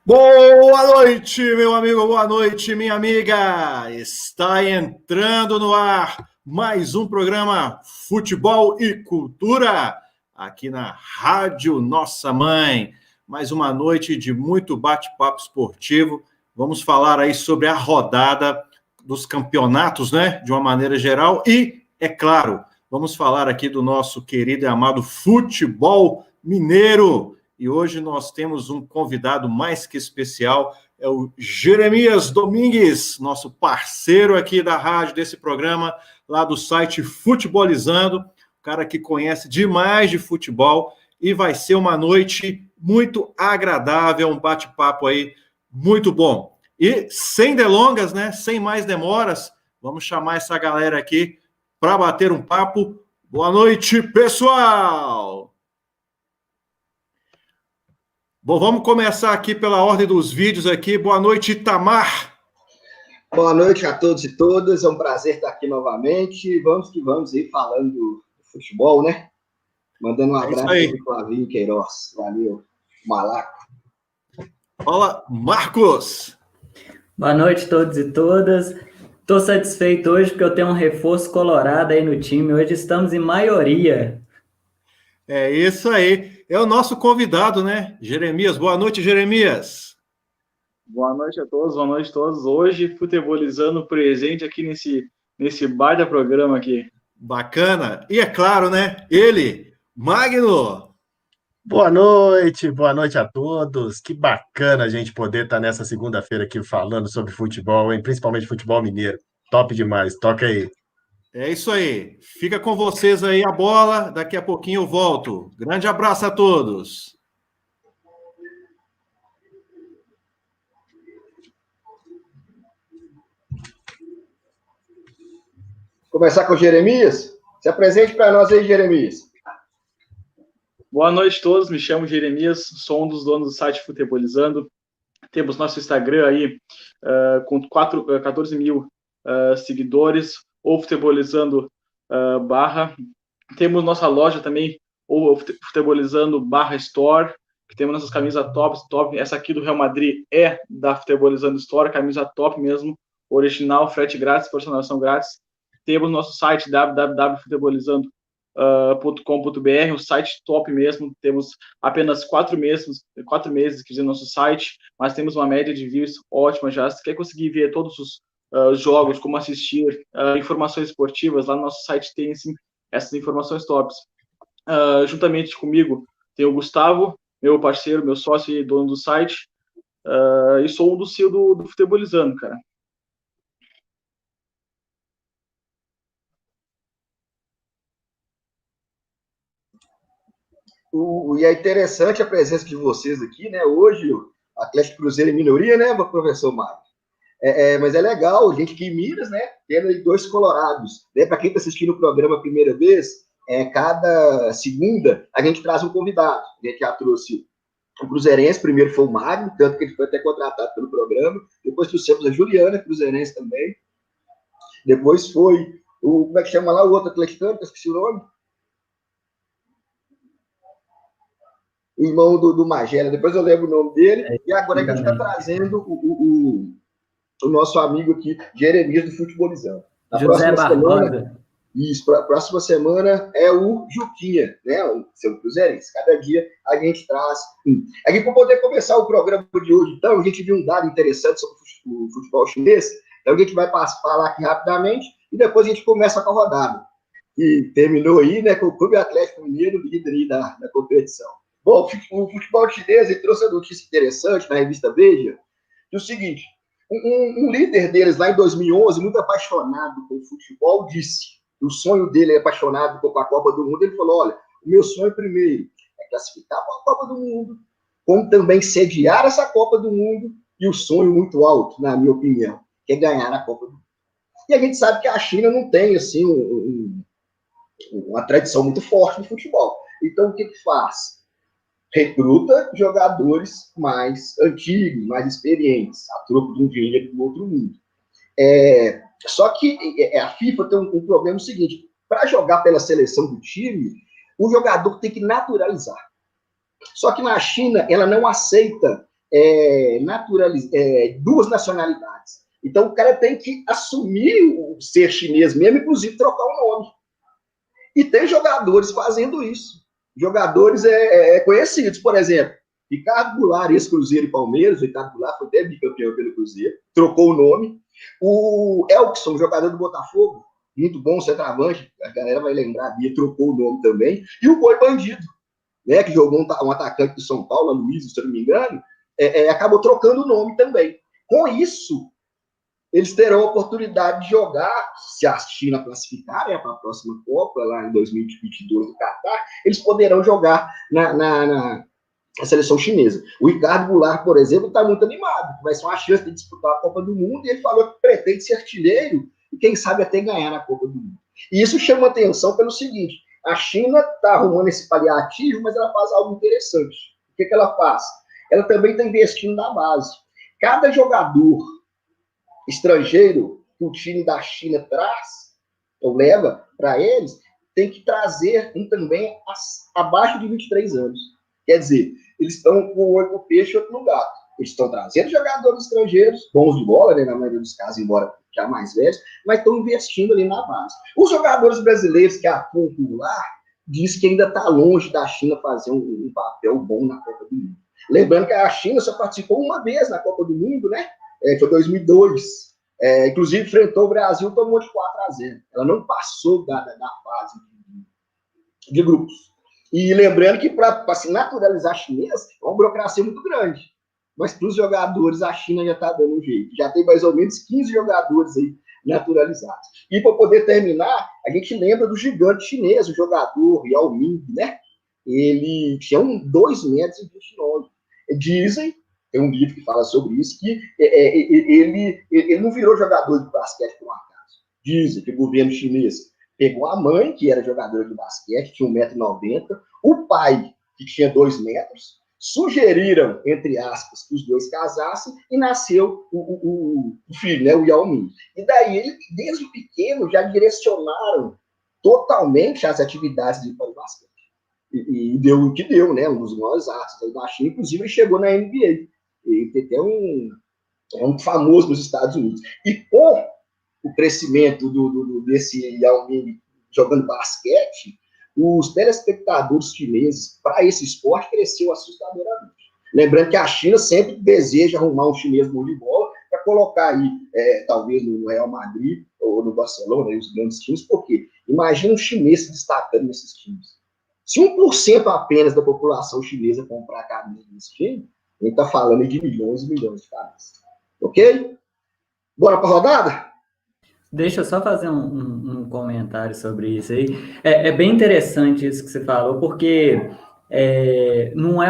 Boa noite, meu amigo, boa noite, minha amiga. Está entrando no ar mais um programa Futebol e Cultura, aqui na Rádio Nossa Mãe. Mais uma noite de muito bate-papo esportivo. Vamos falar aí sobre a rodada dos campeonatos, né, de uma maneira geral. E, é claro, vamos falar aqui do nosso querido e amado futebol mineiro. E hoje nós temos um convidado mais que especial, é o Jeremias Domingues, nosso parceiro aqui da rádio, desse programa, lá do site Futebolizando, cara que conhece demais de futebol, e vai ser uma noite muito agradável, um bate-papo aí muito bom. E sem delongas, né, sem mais demoras, vamos chamar essa galera aqui para bater um papo. Boa noite, pessoal! Bom, vamos começar aqui pela ordem dos vídeos aqui. Boa noite, Itamar. Boa noite a todos e todas. É um prazer estar aqui novamente. Vamos que vamos aí falando do futebol, né? Mandando um abraço para o Flavinho Queiroz. Valeu, Malaco. Olá, Marcos. Boa noite a todos e todas. Estou satisfeito hoje porque eu tenho um reforço colorado aí no time. Hoje estamos em maioria. É isso aí. É o nosso convidado, né? Jeremias. Boa noite, Jeremias. Boa noite a todos, boa noite a todos. Hoje, futebolizando presente aqui nesse baita programa aqui. Bacana. E é claro, né? Ele, Magno. Boa noite a todos. Que bacana a gente poder estar nessa segunda-feira aqui falando sobre futebol, hein? Principalmente futebol mineiro. Top demais. Toca aí. É isso aí. Fica com vocês aí a bola. Daqui a pouquinho eu volto. Grande abraço a todos. Começar com o Jeremias? Se apresente para nós aí, Jeremias. Boa noite a todos. Me chamo Jeremias, sou um dos donos do site Futebolizando. Temos nosso Instagram aí com 14 mil seguidores, ou Futebolizando barra. Temos nossa loja também, ou Futebolizando barra Store, que temos nossas camisas top. Essa aqui do Real Madrid é da Futebolizando Store, camisa top mesmo, original, frete grátis, personalização grátis. Temos nosso site www.futebolizando.com.br, um site top mesmo. Temos apenas 4 meses que no nosso site, mas temos uma média de views ótima já. Se quer conseguir ver todos os jogos, como assistir, informações esportivas, lá no nosso site tem sim essas informações tops. Juntamente comigo tem o Gustavo, meu parceiro, meu sócio e dono do site, e sou um do CEO do Futebolizando, cara. E é interessante a presença de vocês aqui, né? Hoje, o Atlético Cruzeiro em minoria, né, professor Mário? Mas é legal, gente aqui em Minas, né? Tendo aí 2 colorados. Né? Para quem está assistindo o programa a primeira vez, cada segunda a gente traz um convidado. A gente já trouxe o cruzeirense, primeiro foi o Mário, tanto que ele foi até contratado pelo programa. Depois trouxemos a Juliana, cruzeirense também. Depois foi como é que chama lá o outro atleticano, que eu esqueci o nome? O irmão do Magela, depois eu lembro o nome dele. E agora é que a gente está trazendo o nosso amigo aqui, Jeremias do Futebolizando. Na José Barbosa. Semana, isso, próxima semana é o Juquinha, né? O seu cruzeirense. Cada dia a gente traz Aqui, para poder começar o programa de hoje, então, a gente viu um dado interessante sobre o futebol chinês. Então, a gente vai falar aqui rapidamente e depois a gente começa com a rodada. E terminou aí, né, com o Clube Atlético Mineiro, líder aí da competição. Bom, o futebol chinês ele trouxe uma notícia interessante na revista Veja, que é o seguinte: um líder deles lá em 2011, muito apaixonado com o futebol, disse que o sonho dele é apaixonado com a Copa do Mundo. Ele falou: olha, o meu sonho primeiro é classificar para a Copa do Mundo, como também sediar essa Copa do Mundo, e o sonho muito alto, na minha opinião, que é ganhar a Copa do Mundo. E a gente sabe que a China não tem assim uma tradição muito forte no futebol. Então, o que faz? Recruta jogadores mais antigos, mais experientes, a troco de um dinheiro do outro mundo. Só que a FIFA tem um problema seguinte: para jogar pela seleção do time, o jogador tem que naturalizar. Só que na China, ela não aceita duas nacionalidades. Então, o cara tem que assumir o ser chinês mesmo, inclusive trocar o nome. E tem jogadores fazendo isso. Jogadores conhecidos, por exemplo, Ricardo Goulart, ex-Cruzeiro e Palmeiras, o Ricardo Goulart foi até bicampeão pelo Cruzeiro, trocou o nome. O Elkson, jogador do Botafogo, muito bom centroavante, a galera vai lembrar dele, trocou o nome também. E o Boi Bandido, né, que jogou um atacante do São Paulo, a Luiz, se eu não me engano, acabou trocando o nome também. Com isso, eles terão a oportunidade de jogar, se a China classificar para a próxima Copa, lá em 2022 no Catar, eles poderão jogar na seleção chinesa. O Ricardo Goulart, por exemplo, está muito animado, vai ser uma chance de disputar a Copa do Mundo, e ele falou que pretende ser artilheiro e quem sabe até ganhar na Copa do Mundo. E isso chama atenção pelo seguinte: a China está arrumando esse paliativo, mas ela faz algo interessante. O que ela faz? Ela também está investindo na base. Cada jogador estrangeiro que o time da China traz, ou leva para eles, tem que trazer também abaixo de 23 anos. Quer dizer, eles estão com o olho no peixe e outro no gato. Eles estão trazendo jogadores estrangeiros, bons de bola, né, na maioria dos casos, embora já mais velhos, mas estão investindo ali na base. Os jogadores brasileiros que atuam por lá diz que ainda está longe da China fazer um papel bom na Copa do Mundo. Lembrando que a China só participou uma vez na Copa do Mundo, né? Foi 2002. Inclusive, enfrentou o Brasil, tomou de 4-0. Ela não passou da fase de grupos. E lembrando que para se naturalizar chinês, é uma burocracia muito grande. Mas para os jogadores, a China já está dando um jeito. Já tem mais ou menos 15 jogadores aí naturalizados. E para poder terminar, a gente lembra do gigante chinês, o jogador Yao Ming, né? Ele tinha 2,29 metros. Dizem, tem um livro que fala sobre isso, que ele não virou jogador de basquete por um acaso. Dizem que o governo chinês pegou a mãe, que era jogadora de basquete, tinha 1,90 metros, o pai, que tinha 2 metros, sugeriram, entre aspas, que os dois casassem e nasceu o filho, né, o Yao Ming. E daí, ele, desde pequeno, já direcionaram totalmente as atividades de basquete. E deu o que deu, né, um dos maiores astros da China, inclusive ele chegou na NBA. Ele tem até um famoso nos Estados Unidos. E com o crescimento desse Yao Ming jogando basquete, os telespectadores chineses para esse esporte cresceu assustadoramente. Lembrando que a China sempre deseja arrumar um chinês bom de bola para colocar aí, talvez no Real Madrid ou no Barcelona, aí, os grandes times, porque imagina um chinês se destacando nesses times. Se 1% apenas da população chinesa comprar a camisa desse time, a gente está falando de milhões e milhões de camisas. Ok? Bora para a rodada? Deixa eu só fazer um comentário sobre isso aí. É bem interessante isso que você falou, porque não é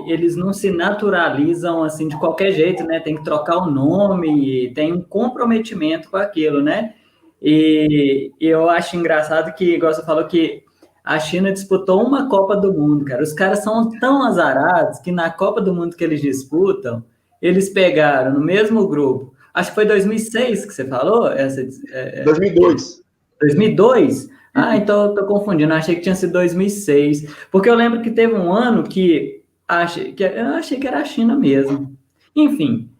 eles não se naturalizam assim de qualquer jeito, né? Tem que trocar o nome, tem um comprometimento com aquilo, né? E eu acho engraçado que, igual você falou, que a China disputou uma Copa do Mundo, cara. Os caras são tão azarados que na Copa do Mundo que eles disputam, eles pegaram no mesmo grupo. Acho que foi 2006 que você falou? 2002. 2002? Ah, então eu tô confundindo. Achei que tinha sido 2006. Porque eu lembro que teve um ano que eu achei que era a China mesmo. Enfim,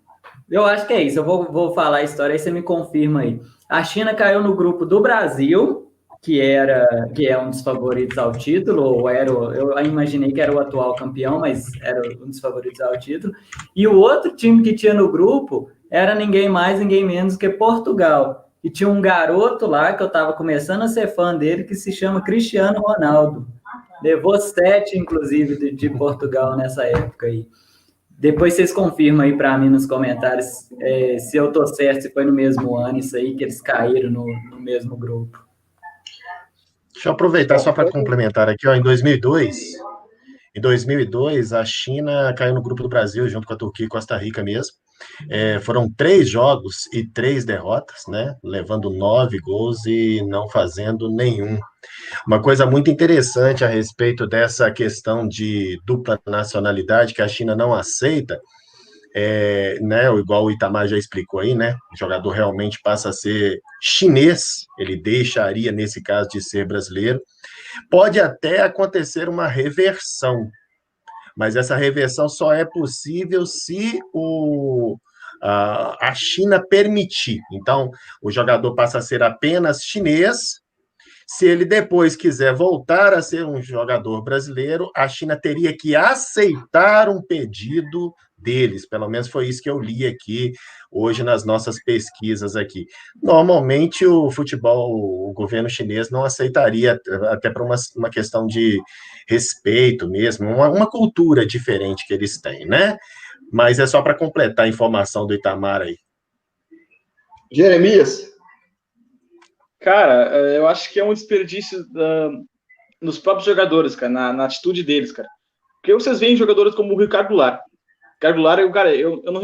eu acho que é isso. Eu vou falar a história e você me confirma aí. A China caiu no grupo do Brasil, que é um dos favoritos ao título, ou eu imaginei que era o atual campeão, mas era um dos favoritos ao título. E o outro time que tinha no grupo era ninguém mais, ninguém menos que Portugal. E tinha um garoto lá, que eu estava começando a ser fã dele, que se chama Cristiano Ronaldo. Levou 7, inclusive, de Portugal nessa época aí. Depois vocês confirmam aí para mim nos comentários se eu tô certo, se foi no mesmo ano isso aí, que eles caíram no mesmo grupo. Deixa eu aproveitar só para complementar aqui, ó, em 2002, a China caiu no grupo do Brasil, junto com a Turquia e Costa Rica mesmo. Foram 3 jogos e 3 derrotas, né? Levando 9 gols e não fazendo nenhum. Uma coisa muito interessante a respeito dessa questão de dupla nacionalidade que a China não aceita, né, igual o Itamar já explicou aí, né? O jogador realmente passa a ser chinês, ele deixaria, nesse caso, de ser brasileiro. Pode até acontecer uma reversão, mas essa reversão só é possível se a China permitir. Então, o jogador passa a ser apenas chinês. Se ele depois quiser voltar a ser um jogador brasileiro, a China teria que aceitar um pedido deles. Pelo menos foi isso que eu li aqui hoje nas nossas pesquisas aqui. Normalmente o futebol, o governo chinês não aceitaria, até por uma questão de respeito mesmo, uma cultura diferente que eles têm, né? Mas é só para completar a informação do Itamar aí. Jeremias? Cara, eu acho que é um desperdício nos próprios jogadores, cara, na atitude deles, cara. Porque vocês veem jogadores como o Ricardo Goulart. Ricardo Goulart, cara, eu não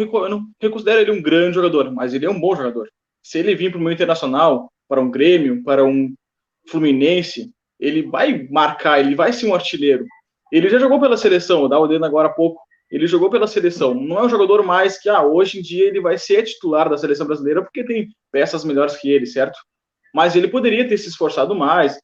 reconsidero ele um grande jogador, mas ele é um bom jogador. Se ele vir para o meio internacional, para um Grêmio, para um Fluminense, ele vai marcar, ele vai ser um artilheiro. Ele já jogou pela seleção, eu dava o dedo agora há pouco. Ele jogou pela seleção. Não é um jogador mais que, hoje em dia ele vai ser titular da seleção brasileira porque tem peças melhores que ele, certo? Mas ele poderia ter se esforçado mais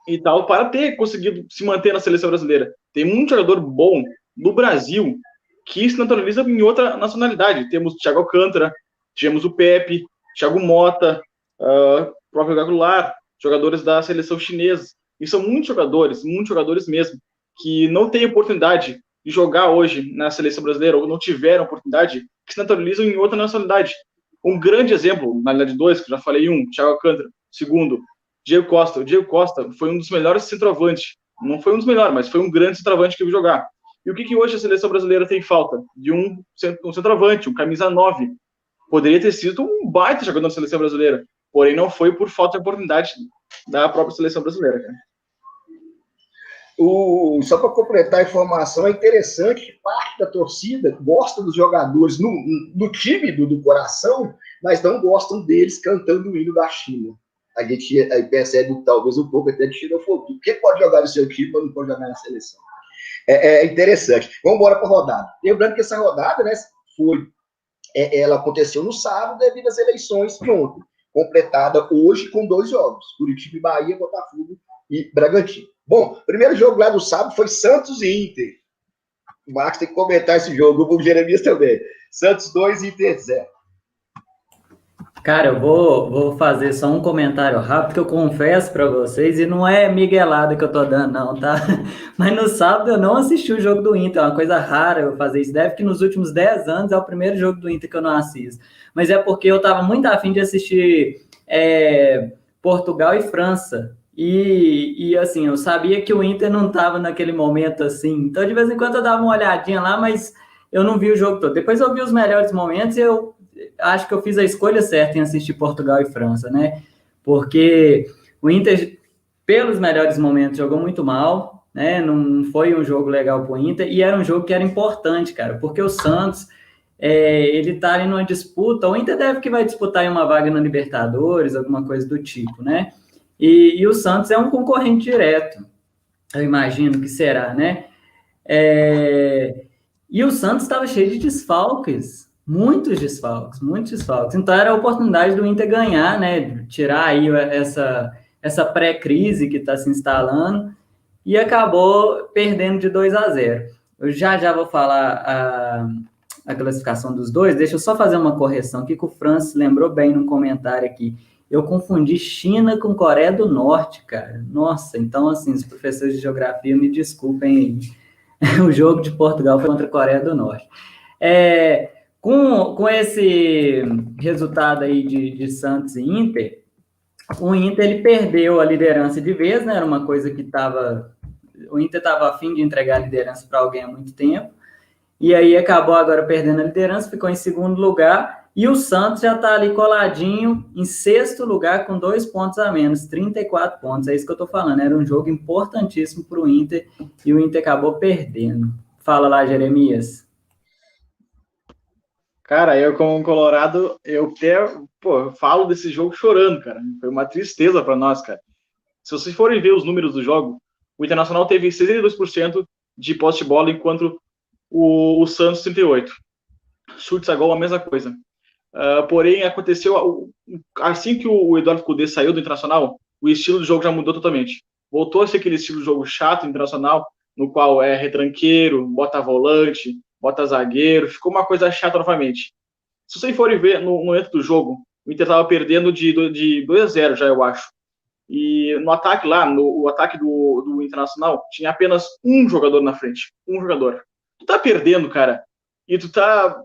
e tal, para ter conseguido se manter na seleção brasileira. Tem muito jogador bom no Brasil que se naturaliza em outra nacionalidade. Temos o Thiago Alcântara, tivemos o Pepe, Thiago Mota, o próprio Goulart, jogadores da seleção chinesa. E são muitos jogadores mesmo, que não têm oportunidade de jogar hoje na seleção brasileira, ou não tiveram oportunidade, que se naturalizam em outra nacionalidade. Um grande exemplo, na realidade dois, que eu já falei, Thiago Alcântara, segundo, Diego Costa. O Diego Costa foi um dos melhores centroavantes, não foi um dos melhores, mas foi um grande centroavante que eu vi jogar. E o que hoje a seleção brasileira tem falta? De um centroavante, um camisa 9. Poderia ter sido um baita jogador na seleção brasileira, porém não foi por falta de oportunidade da própria seleção brasileira, cara. Só para completar a informação, é interessante que parte da torcida gosta dos jogadores no time do coração, mas não gostam deles cantando o hino da China. A gente aí percebe talvez um pouco até de xenofobia. Quem pode jogar no seu time, mas não pode jogar na seleção? É interessante. Vamos embora para a rodada. Lembrando que essa rodada, né, ela aconteceu no sábado devido às eleições de ontem, completada hoje com 2 jogos: Curitiba e Bahia, Botafogo e Bragantino. Bom, o primeiro jogo lá do sábado foi Santos e Inter. O Marcos tem que comentar esse jogo, o Jeremias também. Santos 2, Inter 0. Cara, eu vou fazer só um comentário rápido que eu confesso para vocês, e não é miguelada que eu tô dando, não, tá? Mas no sábado eu não assisti o jogo do Inter, é uma coisa rara eu fazer isso. Deve que nos últimos 10 anos é o primeiro jogo do Inter que eu não assisto. Mas é porque eu tava muito afim de assistir Portugal e França. E assim, eu sabia que o Inter não estava naquele momento assim, então de vez em quando eu dava uma olhadinha lá, mas eu não vi o jogo todo. Depois eu vi os melhores momentos e eu acho que eu fiz a escolha certa em assistir Portugal e França, né? Porque o Inter, pelos melhores momentos, jogou muito mal, né? Não foi um jogo legal para o Inter, e era um jogo que era importante, cara, porque o Santos, ele tá ali numa disputa, o Inter deve que vai disputar uma vaga na Libertadores, alguma coisa do tipo, né? E o Santos é um concorrente direto, eu imagino que será, né? E o Santos estava cheio de desfalques, muitos desfalques. Então era a oportunidade do Inter ganhar, né? Tirar aí essa pré-crise que está se instalando, e acabou perdendo de 2-0. Eu já vou falar a classificação dos dois. Deixa eu só fazer uma correção aqui, que o Francis lembrou bem no comentário aqui. Eu confundi China com Coreia do Norte, cara. Nossa, então, assim, os professores de geografia me desculpem aí. O jogo de Portugal foi contra a Coreia do Norte. Com esse resultado aí de Santos e Inter, o Inter ele perdeu a liderança de vez, né? Era uma coisa que o Inter estava a fim de entregar a liderança para alguém há muito tempo, e aí acabou agora perdendo a liderança, ficou em segundo lugar. E o Santos já está ali coladinho em 6º lugar com 2 pontos a menos, 34 pontos. É isso que eu estou falando. Era um jogo importantíssimo para o Inter e o Inter acabou perdendo. Fala lá, Jeremias. Cara, eu como colorado, eu falo desse jogo chorando, cara. Foi uma tristeza para nós, cara. Se vocês forem ver os números do jogo, o Internacional teve 62% de posse de bola, enquanto o Santos 38%. Chutes a gol, a mesma coisa. Porém, aconteceu assim que o Eduardo Cudê saiu do Internacional, o estilo do jogo já mudou totalmente. Voltou a ser aquele estilo de jogo chato, internacional, no qual é retranqueiro, bota volante, bota zagueiro, ficou uma coisa chata novamente. Se vocês forem ver no momento do jogo, o Inter estava perdendo de 2-0 já, eu acho. E no ataque lá, o ataque do Internacional, tinha apenas um jogador na frente. Um jogador. Tu tá perdendo, cara, e tu tá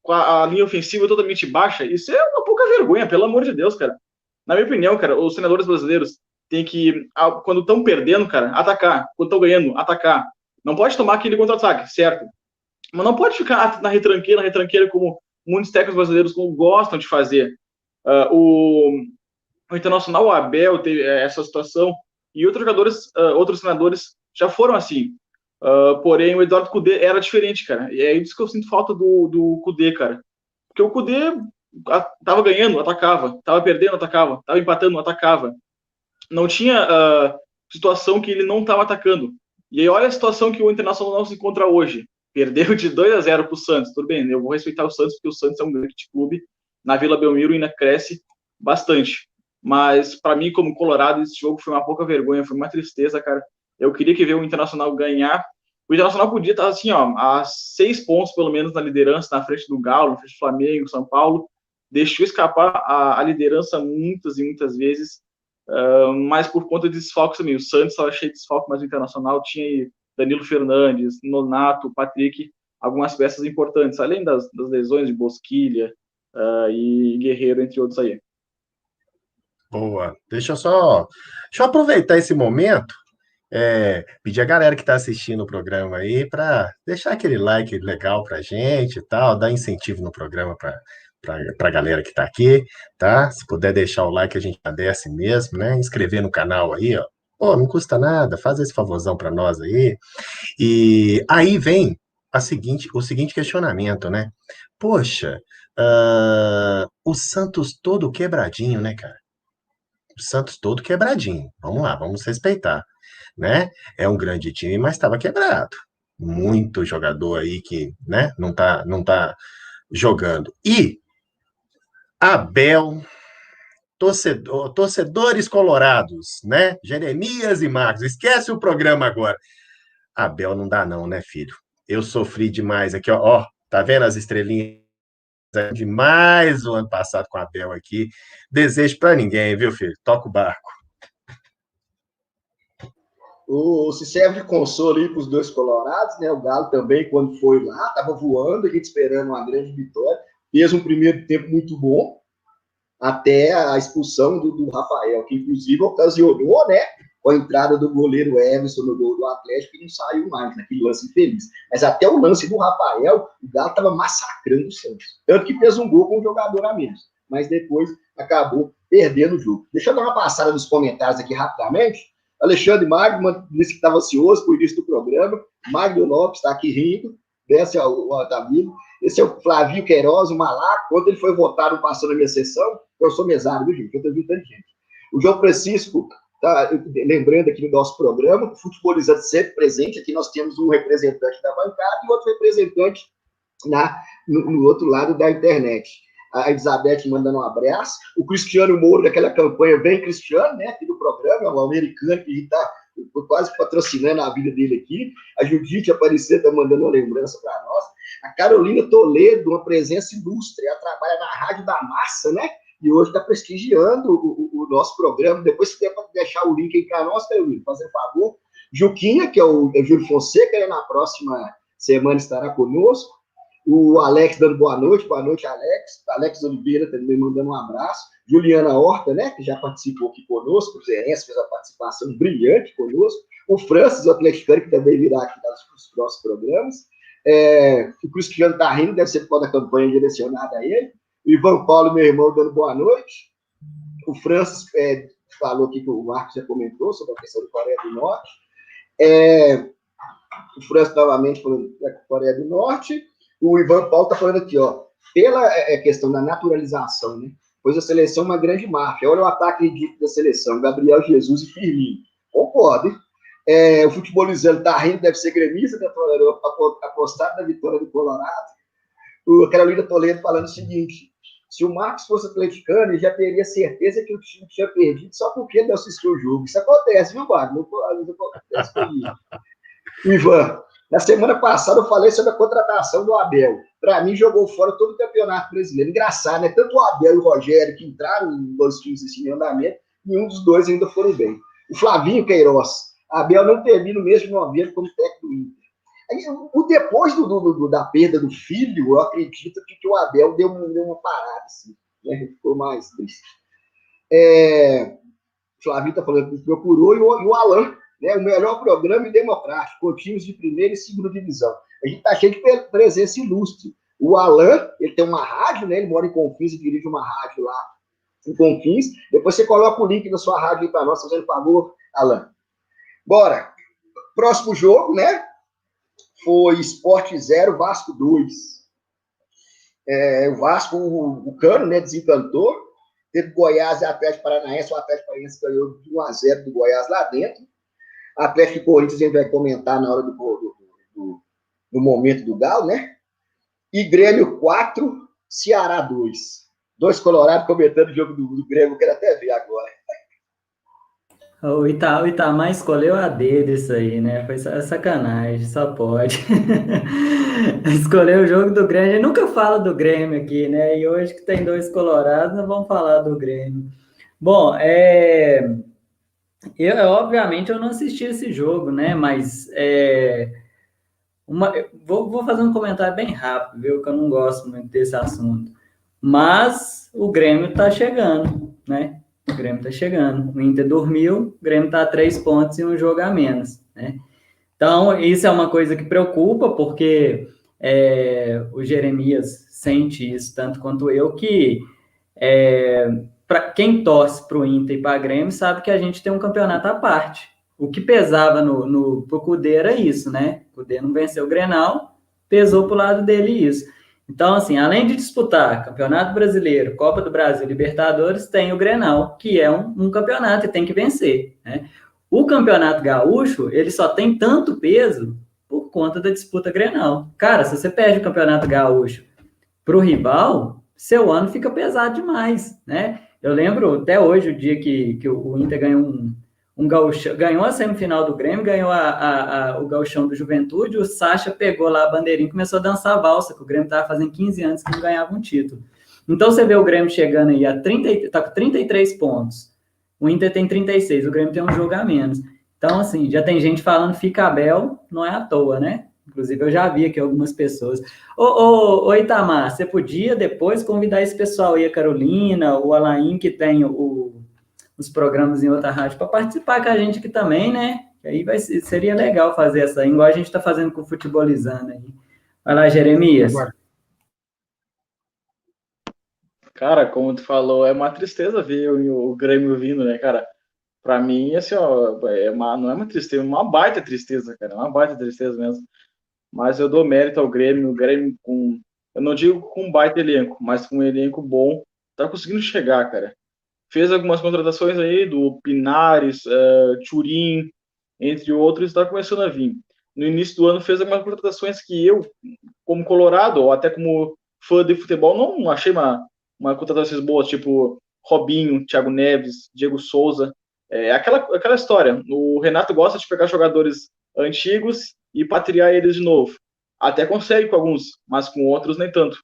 com a linha ofensiva totalmente baixa, isso é uma pouca vergonha, pelo amor de Deus, cara. Na minha opinião, cara, os treinadores brasileiros têm que, quando estão perdendo, cara, atacar. Quando estão ganhando, atacar. Não pode tomar aquele contra-ataque, certo? Mas não pode ficar na retranqueira como muitos técnicos brasileiros gostam de fazer. O Internacional, o Abel teve essa situação, e outros jogadores, outros treinadores já foram assim. Porém, o Eduardo Cudê era diferente, cara. E é isso que eu sinto falta do Cudê, cara. Porque o Cudê tava ganhando, atacava. Tava perdendo, atacava. Tava empatando, atacava. Não tinha situação que ele não tava atacando. E aí, olha a situação que o Internacional se encontra hoje. Perdeu de 2-0 pro Santos. Tudo bem, eu vou respeitar o Santos, porque o Santos é um grande clube. Na Vila Belmiro ainda cresce bastante. Mas, para mim, como colorado, esse jogo foi uma pouca vergonha, foi uma tristeza, cara. Eu queria que ver o Internacional ganhar. O Internacional podia estar, assim, ó, a 6 pontos, pelo menos, na liderança, na frente do Galo, na frente do Flamengo, São Paulo. Deixou escapar a liderança muitas e muitas vezes, mas por conta de desfalques também. O Santos estava cheio de desfalque, mas o Internacional tinha aí Danilo Fernandes, Nonato, Patrick, algumas peças importantes, além das lesões de Bosquilha e Guerreiro, entre outros aí. Boa. Deixa eu aproveitar esse momento, pedir a galera que está assistindo o programa aí para deixar aquele like legal para a gente e tal, dar incentivo no programa para a galera que está aqui, tá? Se puder deixar o like, a gente agradece mesmo, né? Inscrever no canal aí, ó. Pô, não custa nada, faz esse favorzão para nós aí. E aí vem o seguinte questionamento, né? Poxa, o Santos todo quebradinho, né, cara? O Santos todo quebradinho. Vamos lá, vamos respeitar, né? É um grande time, mas estava quebrado. Muito jogador aí que, né, não tá jogando. E Abel, torcedores colorados, né? Jeremias e Marcos, esquece o programa agora. Abel não dá não, né, filho? Eu sofri demais aqui, ó, tá vendo as estrelinhas demais o ano passado com a Abel aqui. Desejo para ninguém, viu, filho? Toca o barco. Se serve de consolo aí para os dois colorados, né? O Galo também, quando foi lá, estava voando, a gente esperando uma grande vitória. Fez um primeiro tempo muito bom, até a expulsão do Rafael, que inclusive ocasionou, né? Com a entrada do goleiro Everson no gol do Atlético, e não saiu mais naquele lance infeliz. Mas até o lance do Rafael, o Galo estava massacrando o Santos. Tanto que fez um gol com um jogador a menos. Mas depois acabou perdendo o jogo. Deixa eu dar uma passada nos comentários aqui rapidamente. Alexandre Magno disse que estava ansioso por início do programa. Magno Lopes está aqui rindo. Esse é o Otávio. Esse é o Flavio Queiroz, o Malaco. Quando ele foi votado, passou na minha sessão. Eu sou mesário, viu, gente? Eu estou vindo tanta gente. O João Francisco, tá lembrando aqui do nosso programa, o Futebolizando sempre presente. Aqui nós temos um representante da bancada e outro representante no outro lado da internet. A Elizabeth mandando um abraço. O Cristiano Moura, daquela campanha Vem Cristiano, né, aqui do programa, o americano que está quase patrocinando a vida dele aqui. A Judite Aparecida está mandando uma lembrança para nós. A Carolina Toledo, uma presença ilustre. Ela trabalha na Rádio da Massa, né? E hoje está prestigiando o nosso programa. Depois, se der para deixar o link aí para nós, Carolina, fazer um favor. Juquinha, que é o Júlio Fonseca, né, na próxima semana estará conosco. O Alex dando boa noite, Alex. Alex Oliveira também mandando um abraço. Juliana Horta, né, que já participou aqui conosco, o Zerense fez uma participação brilhante conosco. O Francis, o atleticano, que também virá aqui nos próximos programas. O Cristiano está rindo, deve ser por causa da campanha direcionada a ele. O Ivan Paulo, meu irmão, dando boa noite. O Francis falou aqui que o Marcos já comentou sobre a questão da Coreia do Norte. O Francis, novamente, falando da Coreia do Norte. O Ivan Paulo está falando aqui, ó, pela questão da naturalização, né? Pois a seleção é uma grande máfia. Olha o ataque ridículo da seleção, Gabriel Jesus e Firmino. Concordo, hein? O Futebolizando tá rindo, deve ser gremista, né? Apostado na vitória do Colorado. O Carolina Toledo falando o seguinte: se o Marcos fosse atleticano, ele já teria certeza que o time tinha perdido só porque não assistiu o jogo. Isso acontece, viu, Marcos? Não acontece comigo. Ivan, na semana passada eu falei sobre a contratação do Abel. Para mim, jogou fora todo o campeonato brasileiro. Engraçado, né? Tanto o Abel e o Rogério, que entraram em dois times assim, em andamento, nenhum dos dois ainda foram bem. O Flavinho Queiroz, Abel não termina o mês de novembro como técnico do Inter. Aí, depois da perda do filho, eu acredito que o Abel deu uma parada, assim, né? Ficou mais triste. O Flavinho está falando que procurou, e o Alan, né? O melhor programa e democrático, com times de primeira e segunda divisão. A gente está cheio de presença ilustre. O Alan, ele tem uma rádio, né? Ele mora em Confins e dirige uma rádio lá em Confins. Depois você coloca o link da sua rádio aí para nós, fazendo favor, Alan. Bora. Próximo jogo, né? Foi Sport 0, Vasco 2. O Vasco, o Cano, né? Desencantou. Teve Goiás e Atlético Paranaense. O Atlético Paranaense ganhou de 1-0 do Goiás lá dentro. Atlético e Corinthians a gente vai comentar na hora do momento do Galo, né? E Grêmio 4, Ceará 2. 2 Colorados comentando o jogo do Grêmio, eu quero até ver agora. O Itamar escolheu a dedo isso aí, né? Foi sacanagem, só pode. Escolheu o jogo do Grêmio. A gente nunca fala do Grêmio aqui, né? E hoje que tem 2 Colorados, nós vamos falar do Grêmio. Bom, obviamente eu não assisti esse jogo, né? Mas vou fazer um comentário bem rápido, viu? Que eu não gosto muito desse assunto. Mas o Grêmio tá chegando, né? O Grêmio tá chegando. O Inter dormiu, o Grêmio tá a 3 pontos e um jogo a menos, né? Então, isso é uma coisa que preocupa, porque o Jeremias sente isso tanto quanto eu, que para quem torce para o Inter e para o Grêmio sabe que a gente tem um campeonato à parte. O que pesava pro Cudê era isso, né? O Cudê não venceu o Grenal, pesou pro lado dele isso. Então, assim, além de disputar Campeonato Brasileiro, Copa do Brasil, Libertadores, tem o Grenal, que é um campeonato e tem que vencer, né? O Campeonato Gaúcho, ele só tem tanto peso por conta da disputa Grenal. Cara, se você perde o Campeonato Gaúcho pro rival, seu ano fica pesado demais, né? Eu lembro até hoje o dia que o Inter ganhou um gauchão, ganhou a semifinal do Grêmio, ganhou o gauchão do Juventude, o Sacha pegou lá a bandeirinha e começou a dançar a valsa, que o Grêmio estava fazendo 15 anos que não ganhava um título. Então você vê o Grêmio chegando aí tá com 33 pontos, o Inter tem 36, o Grêmio tem um jogo a menos. Então, assim, já tem gente falando fica Abel, não é à toa, né? Inclusive, eu já vi aqui algumas pessoas. Ô Itamar, você podia depois convidar esse pessoal aí, a Carolina, o Alain, que tem os programas em outra rádio, para participar com a gente aqui também, né? Aí seria legal fazer essa, igual a gente está fazendo com o Futebolizando aí. Vai lá, Jeremias. Cara, como tu falou, é uma tristeza ver o Grêmio vindo, né, cara? Pra mim, assim, ó, não é uma tristeza, é uma baita tristeza, cara, uma baita tristeza mesmo. Mas eu dou mérito ao Grêmio, o Grêmio eu não digo com um baita elenco, mas com um elenco bom, tá conseguindo chegar, cara. Fez algumas contratações aí do Pinares, Thuram, entre outros, está começando a vir. No início do ano fez algumas contratações que eu, como colorado, ou até como fã de futebol, não achei uma contratações boas, tipo Robinho, Thiago Neves, Diego Souza. Aquela história. O Renato gosta de pegar jogadores antigos e patriar eles de novo. Até consegue com alguns, mas com outros nem tanto.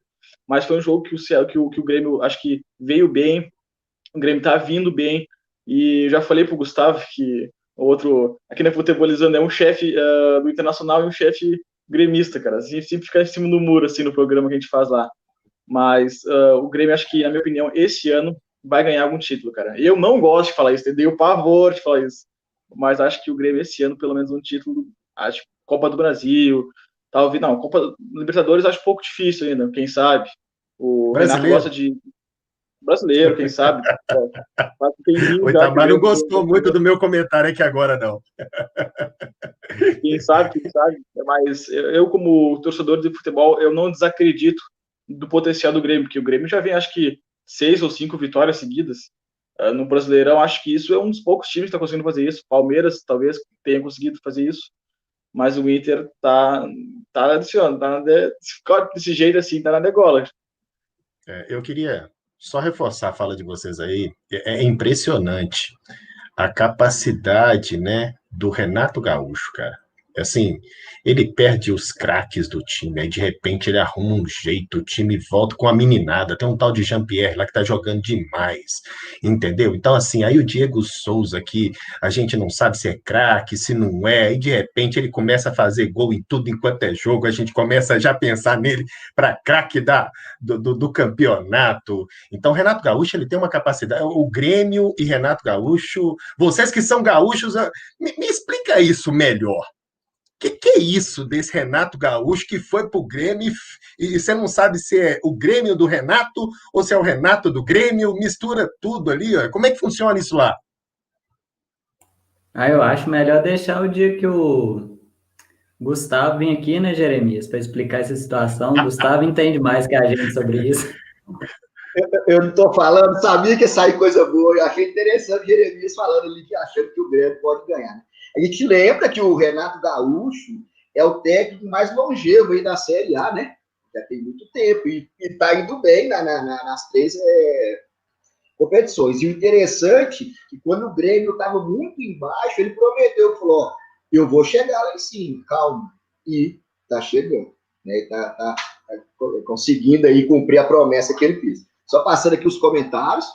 Mas foi um jogo que o Grêmio, acho que veio bem, o Grêmio tá vindo bem, e já falei pro Gustavo que o outro, aqui na Futebolizando, é um chefe do Internacional e um chefe gremista, cara. Assim, sempre fica em cima do muro, assim, no programa que a gente faz lá. Mas o Grêmio, acho que, na minha opinião, esse ano vai ganhar algum título, cara. Eu não gosto de falar isso, eu tenho pavor de falar isso. Mas acho que o Grêmio, esse ano, pelo menos um título, acho Copa do Brasil, talvez, não, Copa Libertadores acho pouco difícil ainda, quem sabe. O Renato gosta de brasileiro, quem sabe. O Itamar não gostou muito do meu comentário aqui agora, não. Quem sabe. Mas eu, como torcedor de futebol, eu não desacredito do potencial do Grêmio, porque o Grêmio já vem, acho que, 6 ou 5 vitórias seguidas. No Brasileirão, acho que isso é um dos poucos times que está conseguindo fazer isso. Palmeiras, talvez, tenha conseguido fazer isso. Mas o Inter tá desse jeito assim, tá na degola. Eu queria só reforçar a fala de vocês aí. É impressionante a capacidade, né, do Renato Gaúcho, cara. Assim, ele perde os craques do time, aí de repente ele arruma um jeito, o time volta com a meninada, tem um tal de Jean-Pierre lá que tá jogando demais, entendeu? Então, assim, aí o Diego Souza, que a gente não sabe se é craque, se não é, aí de repente ele começa a fazer gol em tudo enquanto é jogo, a gente começa já a pensar nele para craque do campeonato. Então, Renato Gaúcho, ele tem uma capacidade, o Grêmio e Renato Gaúcho, vocês que são gaúchos, me explica isso melhor. Que é isso desse Renato Gaúcho que foi pro Grêmio e você não sabe se é o Grêmio do Renato ou se é o Renato do Grêmio, mistura tudo ali, ó. Como é que funciona isso lá? Eu acho melhor deixar o dia que o Gustavo vir aqui, né, Jeremias, para explicar essa situação. O Gustavo entende mais que a gente sobre isso. Eu não estou falando, sabia que ia sair coisa boa. Eu achei interessante o Jeremias falando ali que achando que o Grêmio pode ganhar. Né? A gente lembra que o Renato Gaúcho é o técnico mais longevo aí da Série A, né? Já tem muito tempo e está indo bem nas três competições. E o interessante é que quando o Grêmio estava muito embaixo, ele prometeu, falou, ó, eu vou chegar lá em cima, calma. E está chegando. Né? Está conseguindo aí cumprir a promessa que ele fez. Só passando aqui os comentários.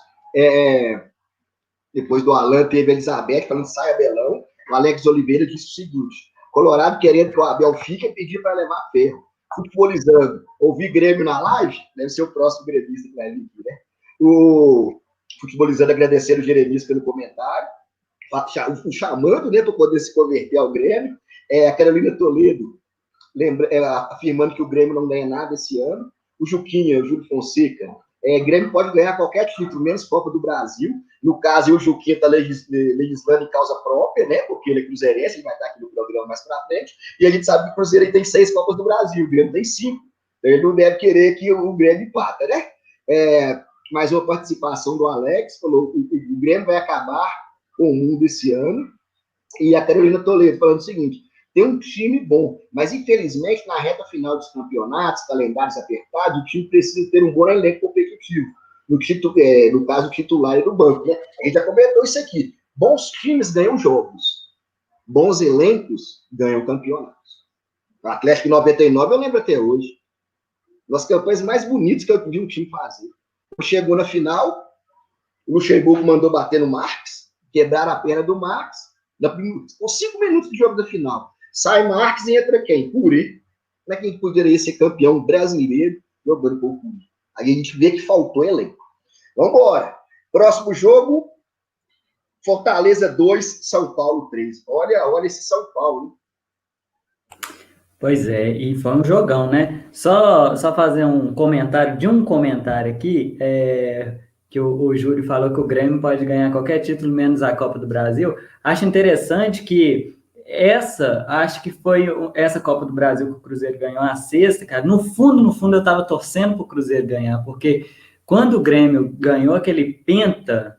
Depois do Alan, teve a Elizabeth falando sai Abelão. O Alex Oliveira disse o seguinte: Colorado querendo que o Abel fique e pedir para levar ferro. Futebolizando. Ouvir Grêmio na live? Deve ser o próximo gremista que vai vir aqui, né? O Futebolizando agradecendo o Jeremias pelo comentário. Chamando, né, para poder se converter ao Grêmio. A Carolina Toledo afirmando que o Grêmio não ganha nada esse ano. O Juquinha, o Júlio Fonseca, Grêmio pode ganhar qualquer título, menos Copa do Brasil. No caso, o Juquinha está legislando em causa própria, né? Porque ele é cruzeirense, ele vai estar aqui no programa mais para frente. E a gente sabe que o Cruzeiro tem 6 Copas do Brasil, o Grêmio tem 5. Então ele não deve querer que o Grêmio empata, né? Mais uma participação do Alex, falou que o Grêmio vai acabar com o mundo esse ano. E a Carolina Toledo falando o seguinte: tem um time bom, mas infelizmente na reta final dos campeonatos, calendários apertados, o time precisa ter um bom elenco competitivo. No caso, o titular e do banco, né? A gente já comentou isso aqui. Bons times ganham jogos. Bons elencos ganham campeonatos. O Atlético 99 eu lembro até hoje. Das campanhas mais bonitas que eu vi um time fazer. Chegou na final, o Luxemburgo mandou bater no Marques, quebraram a perna do Marques, com 5 minutos de jogo da final. Sai Marques e entra quem? Purê. Como é que poderia ser campeão brasileiro jogando com o Purê? Aí a gente vê que faltou elenco. Vamos embora. Próximo jogo, Fortaleza 2, São Paulo 3. Olha esse São Paulo, hein? Pois é, e foi um jogão, né? Só fazer um comentário aqui, que o Júlio falou que o Grêmio pode ganhar qualquer título menos a Copa do Brasil. Acho interessante que acho que foi essa Copa do Brasil que o Cruzeiro ganhou a sexta, cara. No fundo eu tava torcendo pro Cruzeiro ganhar, porque quando o Grêmio ganhou aquele penta,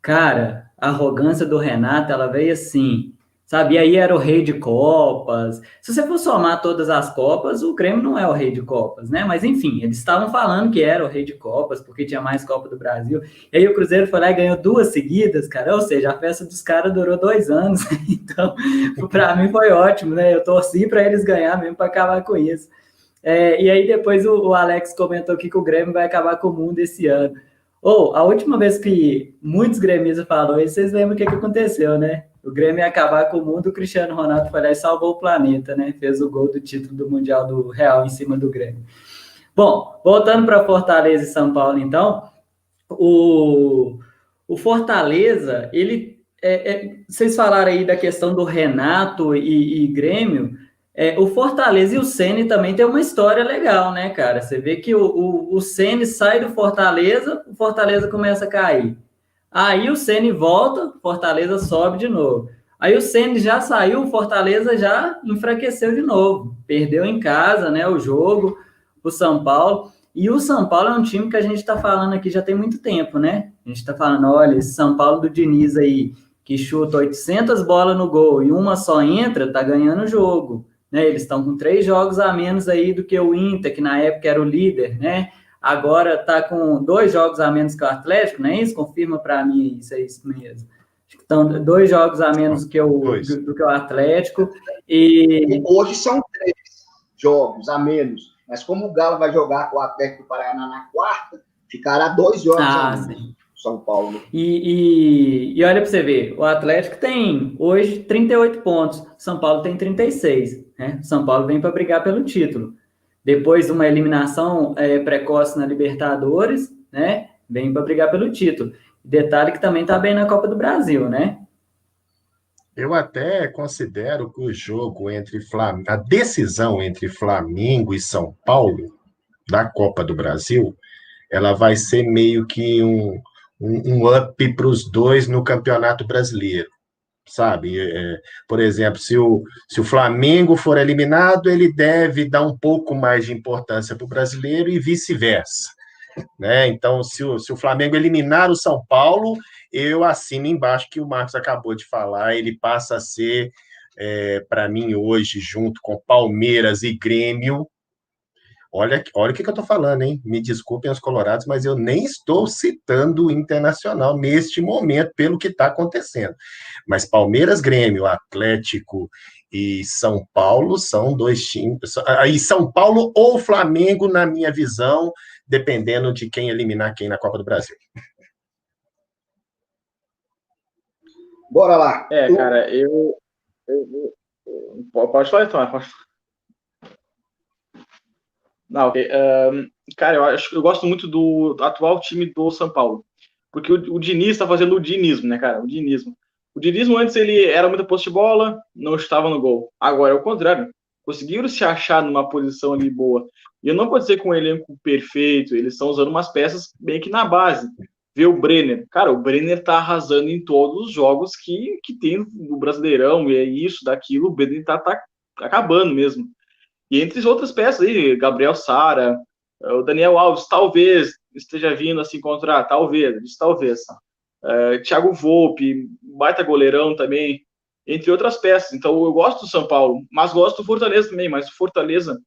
cara, a arrogância do Renato, ela veio assim, sabe? E aí era o rei de Copas. Se você for somar todas as Copas, o Grêmio não é o rei de Copas, né? Mas enfim, eles estavam falando que era o rei de Copas, porque tinha mais Copa do Brasil. E aí o Cruzeiro foi lá e ganhou 2 seguidas, cara. Ou seja, a festa dos caras durou 2 anos. Então, para mim foi ótimo, né? Eu torci para eles ganhar mesmo, para acabar com isso. E aí depois o Alex comentou aqui que o Grêmio vai acabar com o mundo esse ano. A última vez que muitos gremistas falaram isso, vocês lembram o que aconteceu, né? O Grêmio ia acabar com o mundo, o Cristiano Ronaldo foi lá e salvou o planeta, né? Fez o gol do título do Mundial do Real em cima do Grêmio. Bom, voltando para Fortaleza e São Paulo, então, o Fortaleza, ele... vocês falaram aí da questão do Renato e Grêmio. O Fortaleza e o Ceni também tem uma história legal, né, cara? Você vê que o Ceni sai do Fortaleza, o Fortaleza começa a cair. Aí o Ceni volta, o Fortaleza sobe de novo. Aí o Ceni já saiu, o Fortaleza já enfraqueceu de novo. Perdeu em casa, né, o jogo, o São Paulo. E o São Paulo é um time que a gente está falando aqui já tem muito tempo, né? A gente está falando, olha, esse São Paulo do Diniz aí, que chuta 800 bolas no gol e uma só entra, tá ganhando o jogo. Né? Eles estão com 3 jogos a menos aí do que o Inter, que na época era o líder, né? Agora está com 2 jogos a menos que o Atlético, não é isso? Confirma para mim, isso é isso mesmo. Acho que estão 2 jogos a menos do que o Atlético. Hoje são 3 jogos a menos, mas como o Galo vai jogar com o Atlético do Paraná na quarta, ficará 2 jogos a menos. Sim. São Paulo. E olha para você ver, o Atlético tem hoje 38 pontos, São Paulo tem 36, né? São Paulo vem para brigar pelo título. Depois de uma eliminação precoce na Libertadores, né? Vem para brigar pelo título. Detalhe que também está bem na Copa do Brasil, né? Eu até considero que o jogo a decisão entre Flamengo e São Paulo da Copa do Brasil, ela vai ser meio que um up para os dois no Campeonato Brasileiro, sabe? Por exemplo, se o Flamengo for eliminado, ele deve dar um pouco mais de importância para o brasileiro e vice-versa, né? Então, se o Flamengo eliminar o São Paulo, eu assino embaixo que o Marcos acabou de falar, ele passa a ser, para mim, hoje, junto com Palmeiras e Grêmio. Olha o que eu estou falando, hein? Me desculpem os colorados, mas eu nem estou citando o Internacional neste momento, pelo que está acontecendo. Mas Palmeiras, Grêmio, Atlético e São Paulo são 2 times. E São Paulo ou Flamengo, na minha visão, dependendo de quem eliminar quem na Copa do Brasil. Bora lá. Cara, pode falar então, pode falar. Não, ok. Cara, eu gosto muito do atual time do São Paulo, porque o Diniz está fazendo o dinismo, né, cara? O dinismo. O dinismo antes ele era muito posse de bola, não estava no gol. Agora é o contrário. Conseguiram se achar numa posição ali boa. E eu não pode ser com um elenco perfeito, eles estão usando umas peças bem que na base. Vê o Brenner. Cara, o Brenner tá arrasando em todos os jogos que tem no Brasileirão, e é isso, daquilo, o Brenner tá acabando mesmo. E entre as outras peças aí, Gabriel Sara, o Daniel Alves, talvez esteja vindo a se encontrar, talvez. Thiago Volpe, baita goleirão também, entre outras peças. Então eu gosto do São Paulo, mas gosto do Fortaleza também, mas o Fortaleza,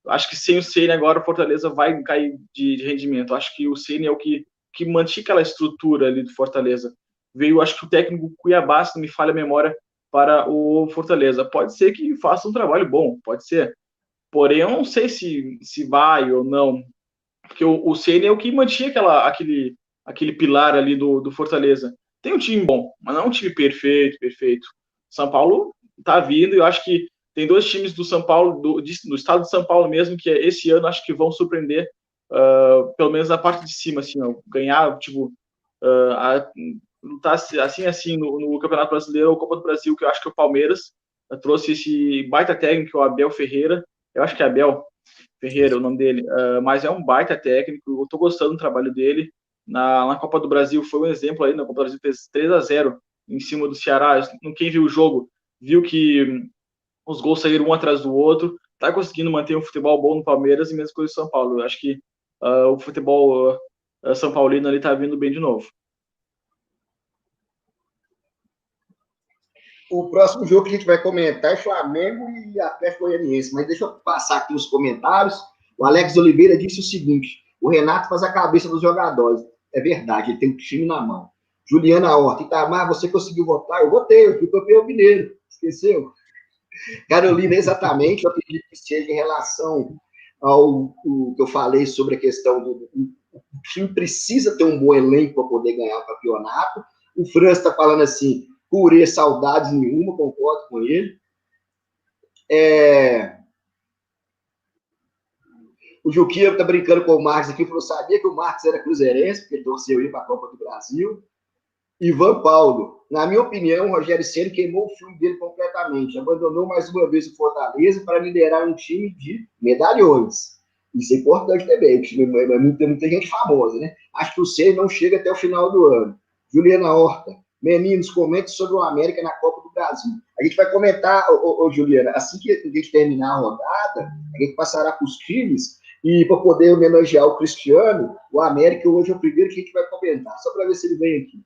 acho que sem o Ceni agora, o Fortaleza vai cair de rendimento. Acho que o Ceni é o que mantinha aquela estrutura ali do Fortaleza. Veio, acho que o técnico Cuiabá, se não me falha a memória, para o Fortaleza. Pode ser que faça um trabalho bom, pode ser. Porém, eu não sei se vai ou não, porque o Ceni é o que mantinha aquele pilar ali do Fortaleza. Tem um time bom, mas não é um time perfeito. São Paulo tá vindo, e eu acho que tem 2 times do São Paulo, do estado de São Paulo mesmo, que esse ano acho que vão surpreender, pelo menos na parte de cima, assim, ó, ganhar, tipo, tá assim no Campeonato Brasileiro ou Copa do Brasil, que eu acho que o Palmeiras trouxe esse baita técnico, o Abel Ferreira. Eu acho que é Abel Ferreira o nome dele, mas é um baita técnico, eu tô gostando do trabalho dele. Na Copa do Brasil foi um exemplo aí, na Copa do Brasil fez 3-0 em cima do Ceará. Quem viu o jogo viu que os gols saíram um atrás do outro, tá conseguindo manter um futebol bom no Palmeiras e mesmo coisa do São Paulo. Eu acho que o futebol São Paulino ali tá vindo bem de novo. O próximo jogo que a gente vai comentar é Flamengo e Atlético Goianiense, mas deixa eu passar aqui os comentários. O Alex Oliveira disse o seguinte: o Renato faz a cabeça dos jogadores. É verdade, ele tem um time na mão. Juliana Horta, Itamar, você conseguiu votar? Eu votei, eu fui campeão mineiro. Esqueceu? Carolina, exatamente, eu acredito que seja em relação ao que eu falei sobre a questão do time precisa ter um bom elenco para poder ganhar o campeonato. O Franz está falando assim: purê, saudades nenhuma, concordo com ele. O Juquinha está brincando com o Marcos aqui, falou: sabia que o Marcos era cruzeirense, porque ele torceu ir para a Copa do Brasil. Ivan Paulo, na minha opinião, o Rogério Ceni queimou o filme dele completamente, abandonou mais uma vez o Fortaleza para liderar um time de medalhões. Isso é importante também, tem muita gente famosa, né? Acho que o Ceni não chega até o final do ano. Juliana Horta, meninos, comente sobre o América na Copa do Brasil. A gente vai comentar, Juliana, assim que a gente terminar a rodada, a gente passará para os times, e para poder homenagear o Cristiano, o América hoje é o primeiro que a gente vai comentar, só para ver se ele vem aqui.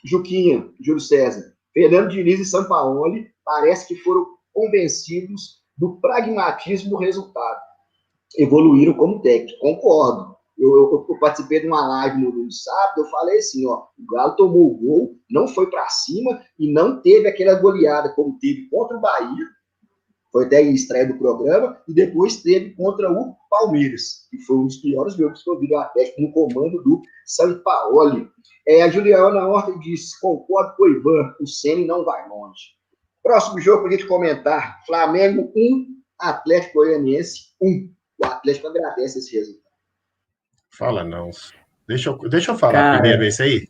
Juquinha, Júlio César, Fernando Diniz e Sampaoli parece que foram convencidos do pragmatismo do resultado. Evoluíram como técnico, concordo. Eu participei de uma live no sábado, eu falei assim, ó, o Galo tomou o gol, não foi para cima e não teve aquela goleada como teve contra o Bahia, foi até a estreia do programa, e depois teve contra o Palmeiras, que foi um dos piores jogos que eu vi do Atlético no comando do Sampaoli. A Juliana Horta diz, concordo com o Ivan, o Ceni não vai longe. Próximo jogo para a gente comentar, Flamengo 1, Atlético Goianiense 1. O Atlético agradece esse resultado. Fala não. Deixa eu falar Cara, primeiro esse aí.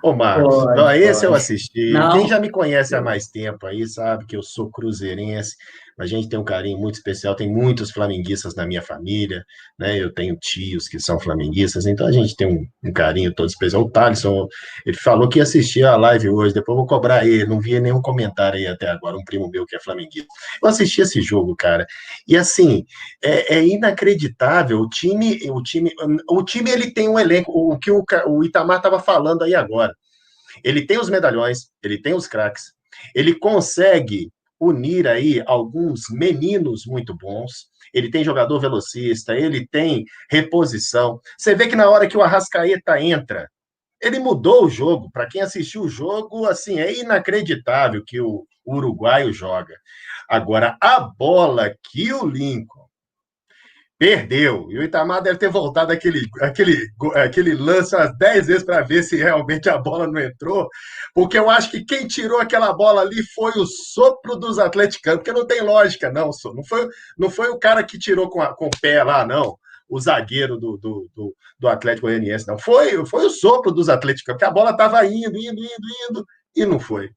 Ô, Marcos, esse eu assisti. Não. Quem já me conhece há mais tempo aí sabe que eu sou cruzeirense. A gente tem um carinho muito especial. Tem muitos flamenguistas na minha família, né? Eu tenho tios que são flamenguistas, então a gente tem um carinho todo especial. O Thalisson, ele falou que ia assistir a live hoje, depois eu vou cobrar ele. Não vi nenhum comentário aí até agora, um primo meu que é flamenguista. Eu assisti esse jogo, cara, e assim, é inacreditável. O time ele tem um elenco, o que o Itamar estava falando aí agora. Ele tem os medalhões, ele tem os craques, ele consegue unir aí alguns meninos muito bons, ele tem jogador velocista, ele tem reposição. Você vê que na hora que o Arrascaeta entra, ele mudou o jogo. Para quem assistiu o jogo, assim, é inacreditável que o uruguaio joga. Agora, a bola que o Lincoln perdeu. E o Itamar deve ter voltado aquele lance umas 10 vezes para ver se realmente a bola não entrou, porque eu acho que quem tirou aquela bola ali foi o sopro dos atleticanos, porque não tem lógica, não. Não foi o cara que tirou com o pé lá, não. O zagueiro do Atlético Goianiense, não. Foi o sopro dos atleticanos, porque a bola estava indo, e não foi.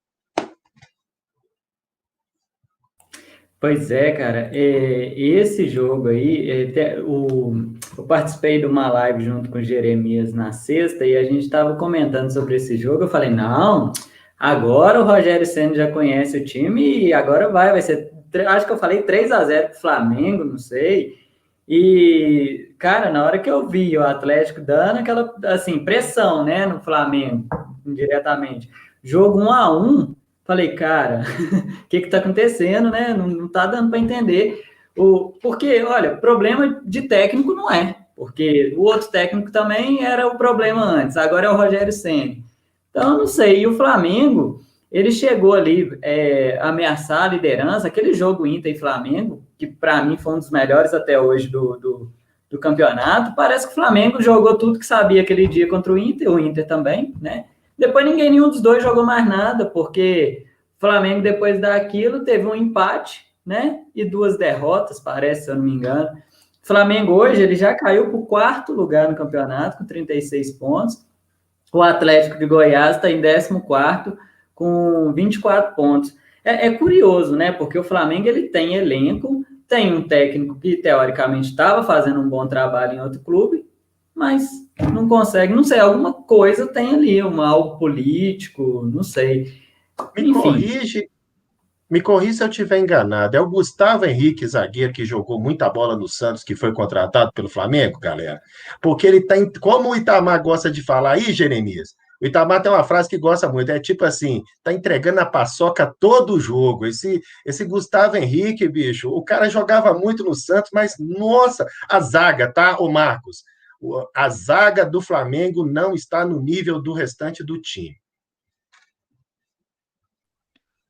Pois é, cara, esse jogo aí, eu participei de uma live junto com o Jeremias na sexta e a gente estava comentando sobre esse jogo. Eu falei, não, agora o Rogério Ceni já conhece o time e agora vai ser, acho que eu falei 3-0 pro Flamengo, não sei. E, cara, na hora que eu vi o Atlético dando aquela, assim, pressão, né, no Flamengo, indiretamente, jogo 1-1, falei, cara, o que tá acontecendo, né? Não tá dando para entender. Porque, olha, problema de técnico não é, porque o outro técnico também era o problema antes, agora é o Rogério Ceni. Então, eu não sei. E o Flamengo, ele chegou ali ameaçar a liderança, aquele jogo Inter e Flamengo, que para mim foi um dos melhores até hoje do campeonato. Parece que o Flamengo jogou tudo que sabia aquele dia contra o Inter também, né? Depois nenhum dos dois jogou mais nada, porque o Flamengo, depois daquilo, teve um empate, né? E 2 derrotas, parece, se eu não me engano. O Flamengo hoje, ele já caiu para o 4º lugar no campeonato, com 36 pontos. O Atlético de Goiás está em 14º, com 24 pontos. É curioso, né? Porque o Flamengo, ele tem elenco, tem um técnico que, teoricamente, estava fazendo um bom trabalho em outro clube, mas não consegue, não sei, alguma coisa tem ali, algo político, não sei. Me corrija se eu estiver enganado. É o Gustavo Henrique, zagueiro, que jogou muita bola no Santos, que foi contratado pelo Flamengo, galera. Porque ele tá. Como o Itamar gosta de falar aí, Jeremias, o Itamar tem uma frase que gosta muito, é tipo assim, tá entregando a paçoca todo o jogo. Esse Gustavo Henrique, bicho, o cara jogava muito no Santos, mas, nossa, a zaga, tá, ô Marcos? A zaga do Flamengo não está no nível do restante do time.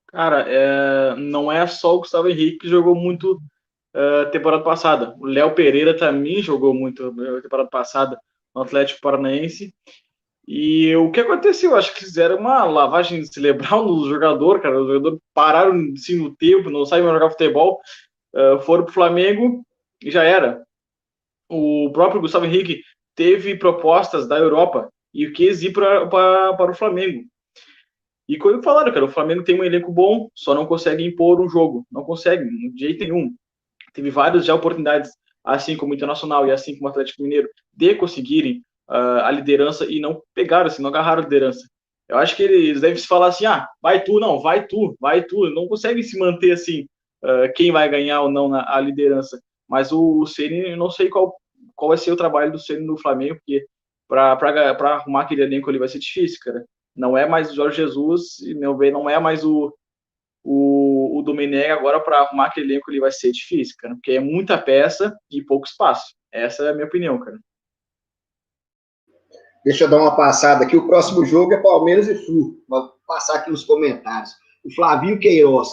Cara, não é só o Gustavo Henrique que jogou muito temporada passada. O Léo Pereira também jogou muito temporada passada no Atlético Paranaense. E o que aconteceu? Acho que fizeram uma lavagem cerebral no jogador, cara. Os jogadores pararam assim, no tempo, não saíram jogar futebol, foram pro Flamengo e já era. O próprio Gustavo Henrique teve propostas da Europa e quis ir para o Flamengo. E como falaram, cara, o Flamengo tem um elenco bom, só não consegue impor um jogo. Não consegue, de jeito nenhum. Teve várias já oportunidades, assim como o Internacional e assim como o Atlético Mineiro, de conseguirem a liderança e não pegaram, assim, não agarraram a liderança. Eu acho que eles devem se falar assim, vai tu, não, vai tu. Não conseguem se manter assim, quem vai ganhar ou não a liderança. Mas o Ceni, eu não sei qual vai ser o trabalho do Ceni no Flamengo, porque para arrumar aquele elenco ali vai ser difícil, cara. Não é mais o Jorge Jesus, e não é mais o Domenech agora para arrumar aquele elenco ali vai ser difícil, cara, porque é muita peça e pouco espaço. Essa é a minha opinião, cara. Deixa eu dar uma passada aqui. O próximo jogo é Palmeiras e Flu. Vou passar aqui nos comentários. O Flavinho Queiroz,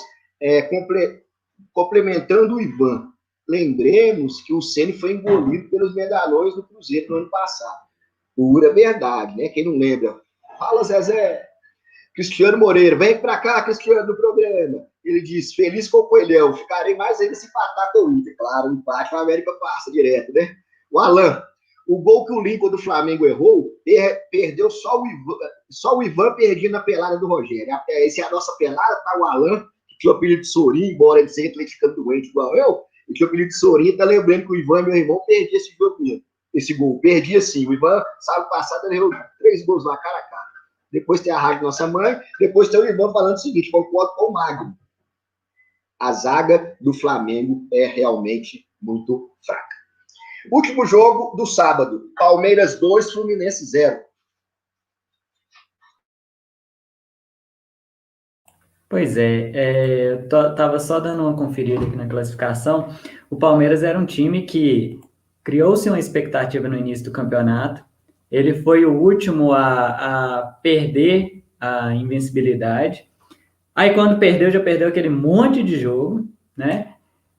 complementando o Ivan. Lembremos que o Ceni foi engolido pelos medalhões do Cruzeiro no ano passado. Pura verdade, né? Quem não lembra? Fala, Zezé. Cristiano Moreira, vem pra cá, Cristiano, do programa. Ele diz, feliz com o Coelhão, ficarei mais ainda se empatar com o Inter. Claro, o empate, a América passa direto, né? O Alan, o gol que o Lincoln do Flamengo errou, perdeu só o Ivan perdia na pelada do Rogério. Essa é a nossa pelada, tá o Alan, que tinha o apelido de Sorinho, embora ele seja atleticano doente igual eu, e tinha o apelido de Sorinho, tá lembrando que o Ivan, meu irmão, perdia esse jogo mesmo. Esse gol, perdia sim. O Ivan, sábado passado, ele errou 3 gols lá, cara a cara. Depois tem a Rádio Nossa Mãe, depois tem o Ivan falando o seguinte, concordo com o Magno. A zaga do Flamengo é realmente muito fraca. Último jogo do sábado, Palmeiras 2, Fluminense 0. Pois é, eu tava só dando uma conferida aqui na classificação. O Palmeiras era um time que criou-se uma expectativa no início do campeonato. Ele foi o último a perder a invencibilidade. Aí, quando perdeu, já perdeu aquele monte de jogo, né?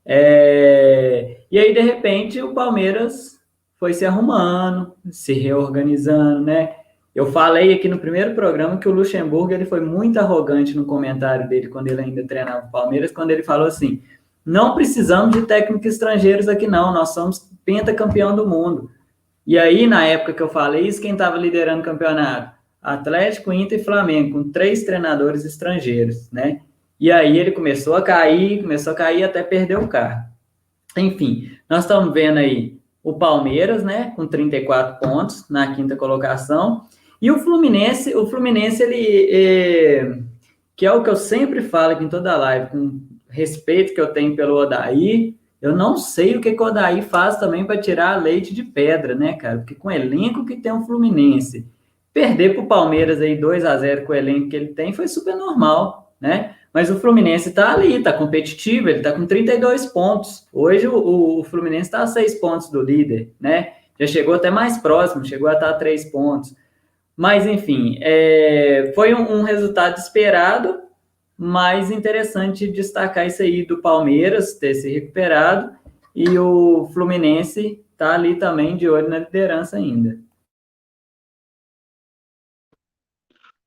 E aí, de repente, o Palmeiras foi se arrumando, se reorganizando, né? Eu falei aqui no primeiro programa que o Luxemburgo ele foi muito arrogante no comentário dele quando ele ainda treinava o Palmeiras, quando ele falou assim, não precisamos de técnicos estrangeiros aqui não, nós somos pentacampeão do mundo. E aí, na época que eu falei isso, quem estava liderando o campeonato? Atlético, Inter e Flamengo, com 3 treinadores estrangeiros, né? E aí ele começou a cair até perder o carro. Enfim, nós estamos vendo aí o Palmeiras, né, com 34 pontos na 5ª colocação, e o Fluminense ele, que é o que eu sempre falo aqui em toda a live, com respeito que eu tenho pelo Odair, eu não sei o que o Odair faz também para tirar leite de pedra, né, cara? Porque com o elenco que tem o Fluminense, perder para o Palmeiras aí 2-0 com o elenco que ele tem foi super normal, né? Mas o Fluminense está ali, está competitivo, ele está com 32 pontos. Hoje o Fluminense está a 6 pontos do líder, né? Já chegou até mais próximo, chegou a estar a 3 pontos. Mas, enfim, foi um resultado esperado, mas interessante destacar isso aí do Palmeiras ter se recuperado e o Fluminense está ali também de olho na liderança ainda.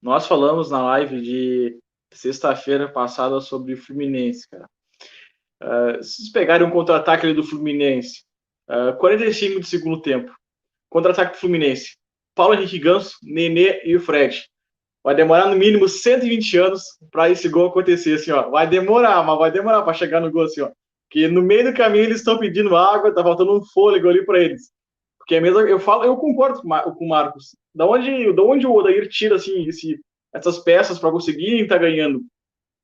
Nós falamos na live de sexta-feira passada sobre o Fluminense, cara. Se vocês pegarem um contra-ataque ali do Fluminense, 45 do segundo tempo, contra-ataque do Fluminense, Paulo Henrique Ganso, Nenê e o Fred. Vai demorar no mínimo 120 anos para esse gol acontecer, assim, ó. Vai demorar para chegar no gol, assim, ó. Porque no meio do caminho eles estão pedindo água, tá faltando um fôlego ali para eles. Porque mesmo eu concordo com o Marcos. Da onde o Odair tira assim essas peças para conseguir estar ganhando?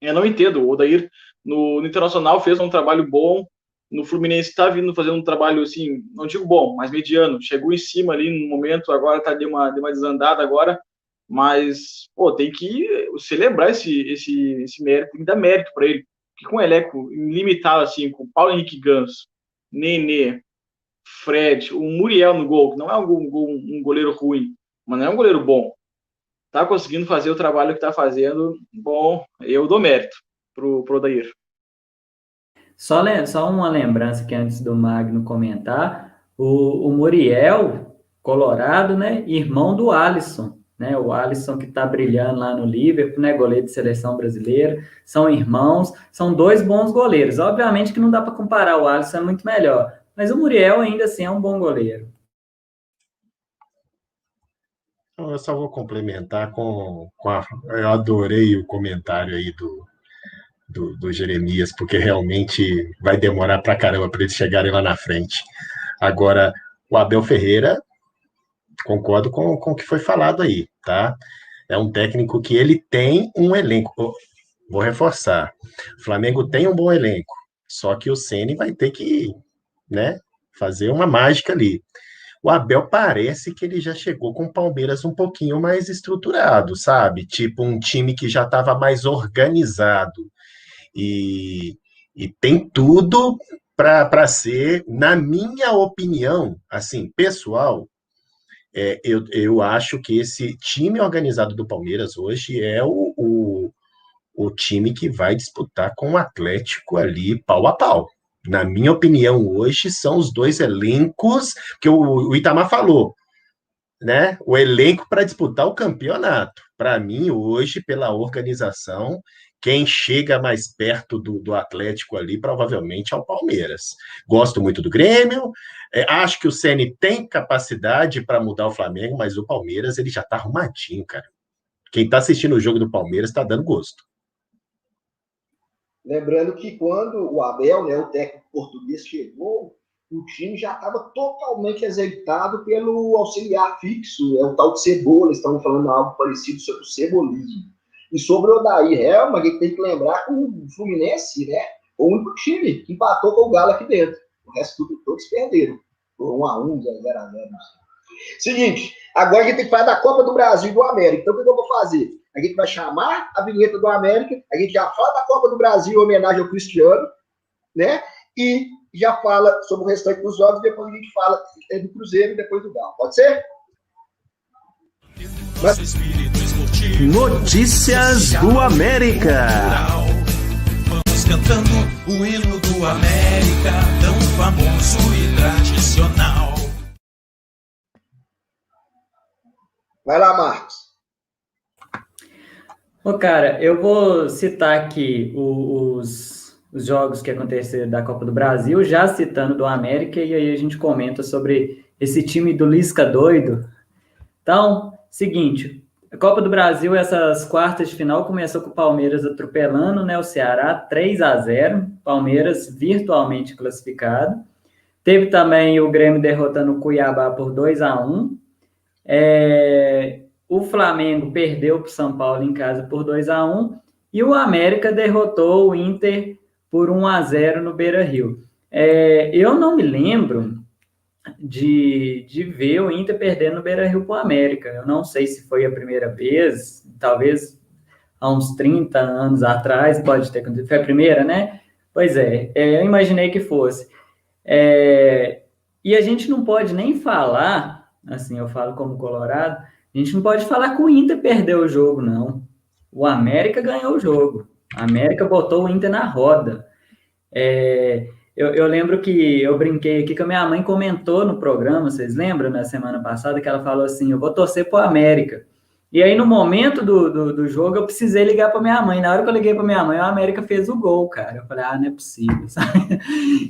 Eu não entendo. O Odair no Internacional fez um trabalho bom, no Fluminense está vindo fazendo um trabalho assim, não digo bom, mas mediano. Chegou em cima ali no momento, agora tá deu uma desandada agora, mas pô, tem que celebrar esse mérito, tem que dar mérito para ele. Porque com o elenco limitado assim, com Paulo Henrique Ganso, Nenê, Fred, o Muriel no gol, que não é um goleiro ruim, mas não é um goleiro bom. Tá conseguindo fazer o trabalho que tá fazendo, bom, eu dou mérito pro Odair. Só uma lembrança que antes do Magno comentar, o Muriel, colorado, né, irmão do Alisson, né, o Alisson que tá brilhando lá no Liverpool, né, goleiro de seleção brasileira, são irmãos, são 2 bons goleiros. Obviamente que não dá para comparar, o Alisson é muito melhor, mas o Muriel ainda assim é um bom goleiro. Eu só vou complementar eu adorei o comentário aí do Jeremias, porque realmente vai demorar pra caramba para eles chegarem lá na frente. Agora, o Abel Ferreira, concordo com o que foi falado aí, tá? É um técnico que ele tem um elenco. Vou reforçar. O Flamengo tem um bom elenco, só que o Ceni vai ter que, né, fazer uma mágica ali. O Abel parece que ele já chegou com o Palmeiras um pouquinho mais estruturado, sabe? Tipo um time que já estava mais organizado. E tem tudo para ser, na minha opinião, assim, pessoal, eu acho que esse time organizado do Palmeiras hoje é o time que vai disputar com o Atlético ali pau a pau. Na minha opinião, hoje são os dois elencos que o Itamar falou, né? O elenco para disputar o campeonato. Para mim, hoje, pela organização, quem chega mais perto do Atlético ali, provavelmente, é o Palmeiras. Gosto muito do Grêmio, acho que o Ceni tem capacidade para mudar o Flamengo, mas o Palmeiras ele já está arrumadinho, cara. Quem está assistindo o jogo do Palmeiras está dando gosto. Lembrando que quando o Abel, né, o técnico português, chegou, o time já estava totalmente azeitado pelo auxiliar fixo, o tal de Cebola, estavam falando algo parecido sobre o cebolismo. E sobre o Odair Helma, a gente tem que lembrar que o Fluminense, né, foi o único time que empatou com o Galo aqui dentro. O resto todos perderam. Por 1-1, 0-0. Seguinte, agora a gente tem que falar da Copa do Brasil e do América. Então o que eu vou fazer? A gente vai chamar a vinheta do América, a gente já fala da Copa do Brasil em homenagem ao Cristiano, né? E já fala sobre o restante dos jogos, depois a gente fala do Cruzeiro e depois do Galo. Pode ser? Notícias do América. Vamos cantando o hino do América, tão famoso e tradicional. Vai lá, Marcos. Ô, cara, eu vou citar aqui os jogos que aconteceram da Copa do Brasil, já citando do América, e aí a gente comenta sobre esse time do Lisca doido. Então, seguinte, a Copa do Brasil, essas quartas de final, começou com o Palmeiras atropelando, né, o Ceará, 3-0, Palmeiras virtualmente classificado. Teve também o Grêmio derrotando o Cuiabá por 2-1. O Flamengo perdeu para o São Paulo em casa por 2-1 e o América derrotou o Inter por 1-0 no Beira-Rio. Eu não me lembro de ver o Inter perdendo no Beira-Rio para o América. Eu não sei se foi a primeira vez, talvez há uns 30 anos atrás, pode ter acontecido. Foi a primeira, né? Pois eu imaginei que fosse. E a gente não pode nem falar, assim, eu falo como colorado, a gente não pode falar que o Inter perdeu o jogo, não. O América ganhou o jogo. A América botou o Inter na roda. Eu lembro que eu brinquei aqui que a minha mãe comentou no programa, vocês lembram, na semana passada, que ela falou assim, eu vou torcer pro América. E aí, no momento do jogo, eu precisei ligar para minha mãe. Na hora que eu liguei para minha mãe, o América fez o gol, cara. Eu falei, não é possível, sabe?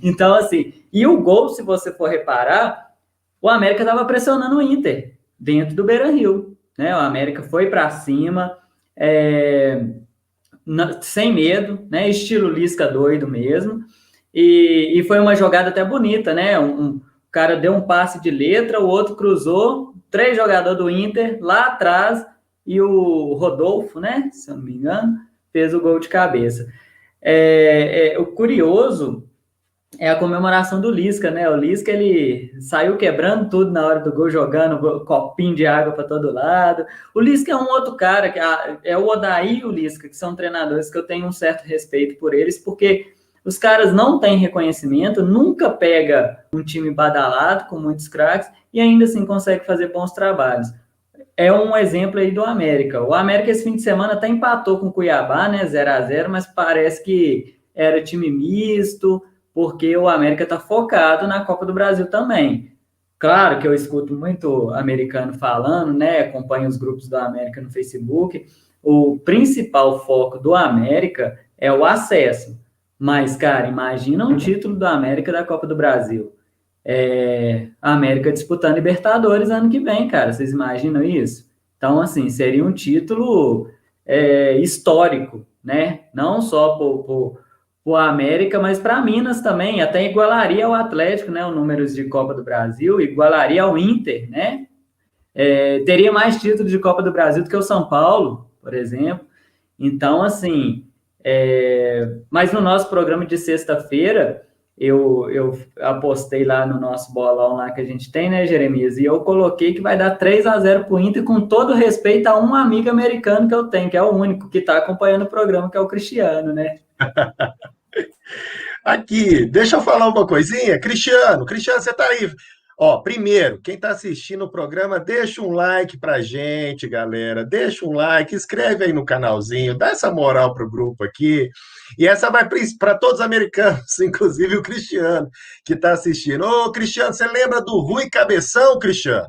Então, assim, e o gol, se você for reparar, o América estava pressionando o Inter dentro do Beira-Rio, né? O América foi para cima, sem medo, né? Estilo Lisca doido mesmo. E foi uma jogada até bonita, né? O cara deu um passe de letra, o outro cruzou, 3 jogadores do Inter lá atrás, e o Rodolfo, né? Se eu não me engano, fez o gol de cabeça. O curioso é a comemoração do Lisca, né? O Lisca, ele saiu quebrando tudo na hora do gol, jogando copinho de água para todo lado. O Lisca é um outro cara, que é o Odair e o Lisca, que são treinadores que eu tenho um certo respeito por eles, porque os caras não têm reconhecimento, nunca pega um time badalado, com muitos craques, e ainda assim consegue fazer bons trabalhos. É um exemplo aí do América. O América esse fim de semana até empatou com o Cuiabá, né? 0-0, mas parece que era time misto, porque o América está focado na Copa do Brasil também. Claro que eu escuto muito americano falando, né? Acompanho os grupos do América no Facebook. O principal foco do América é o acesso. Mas, cara, imagina um título do América da Copa do Brasil. A América disputando Libertadores ano que vem, cara. Vocês imaginam isso? Então, assim, seria um título histórico, né? Não só o América, mas para Minas também, até igualaria ao Atlético, né, os números de Copa do Brasil, igualaria ao Inter, né, teria mais títulos de Copa do Brasil do que o São Paulo, por exemplo. Então, assim, mas no nosso programa de sexta-feira, eu apostei lá no nosso bolão lá que a gente tem, né, Jeremias, e eu coloquei que vai dar 3-0 pro Inter, com todo respeito a um amigo americano que eu tenho, que é o único que está acompanhando o programa, que é o Cristiano, né? Aqui, deixa eu falar uma coisinha. Cristiano, você tá aí Ó, primeiro, quem está assistindo o programa, deixa um like pra gente, galera. Deixa um like, inscreve aí no canalzinho, dá essa moral pro grupo aqui. E essa vai para todos os americanos, inclusive o Cristiano, que está assistindo. Ô, Cristiano, você lembra do Rui Cabeção, Cristiano?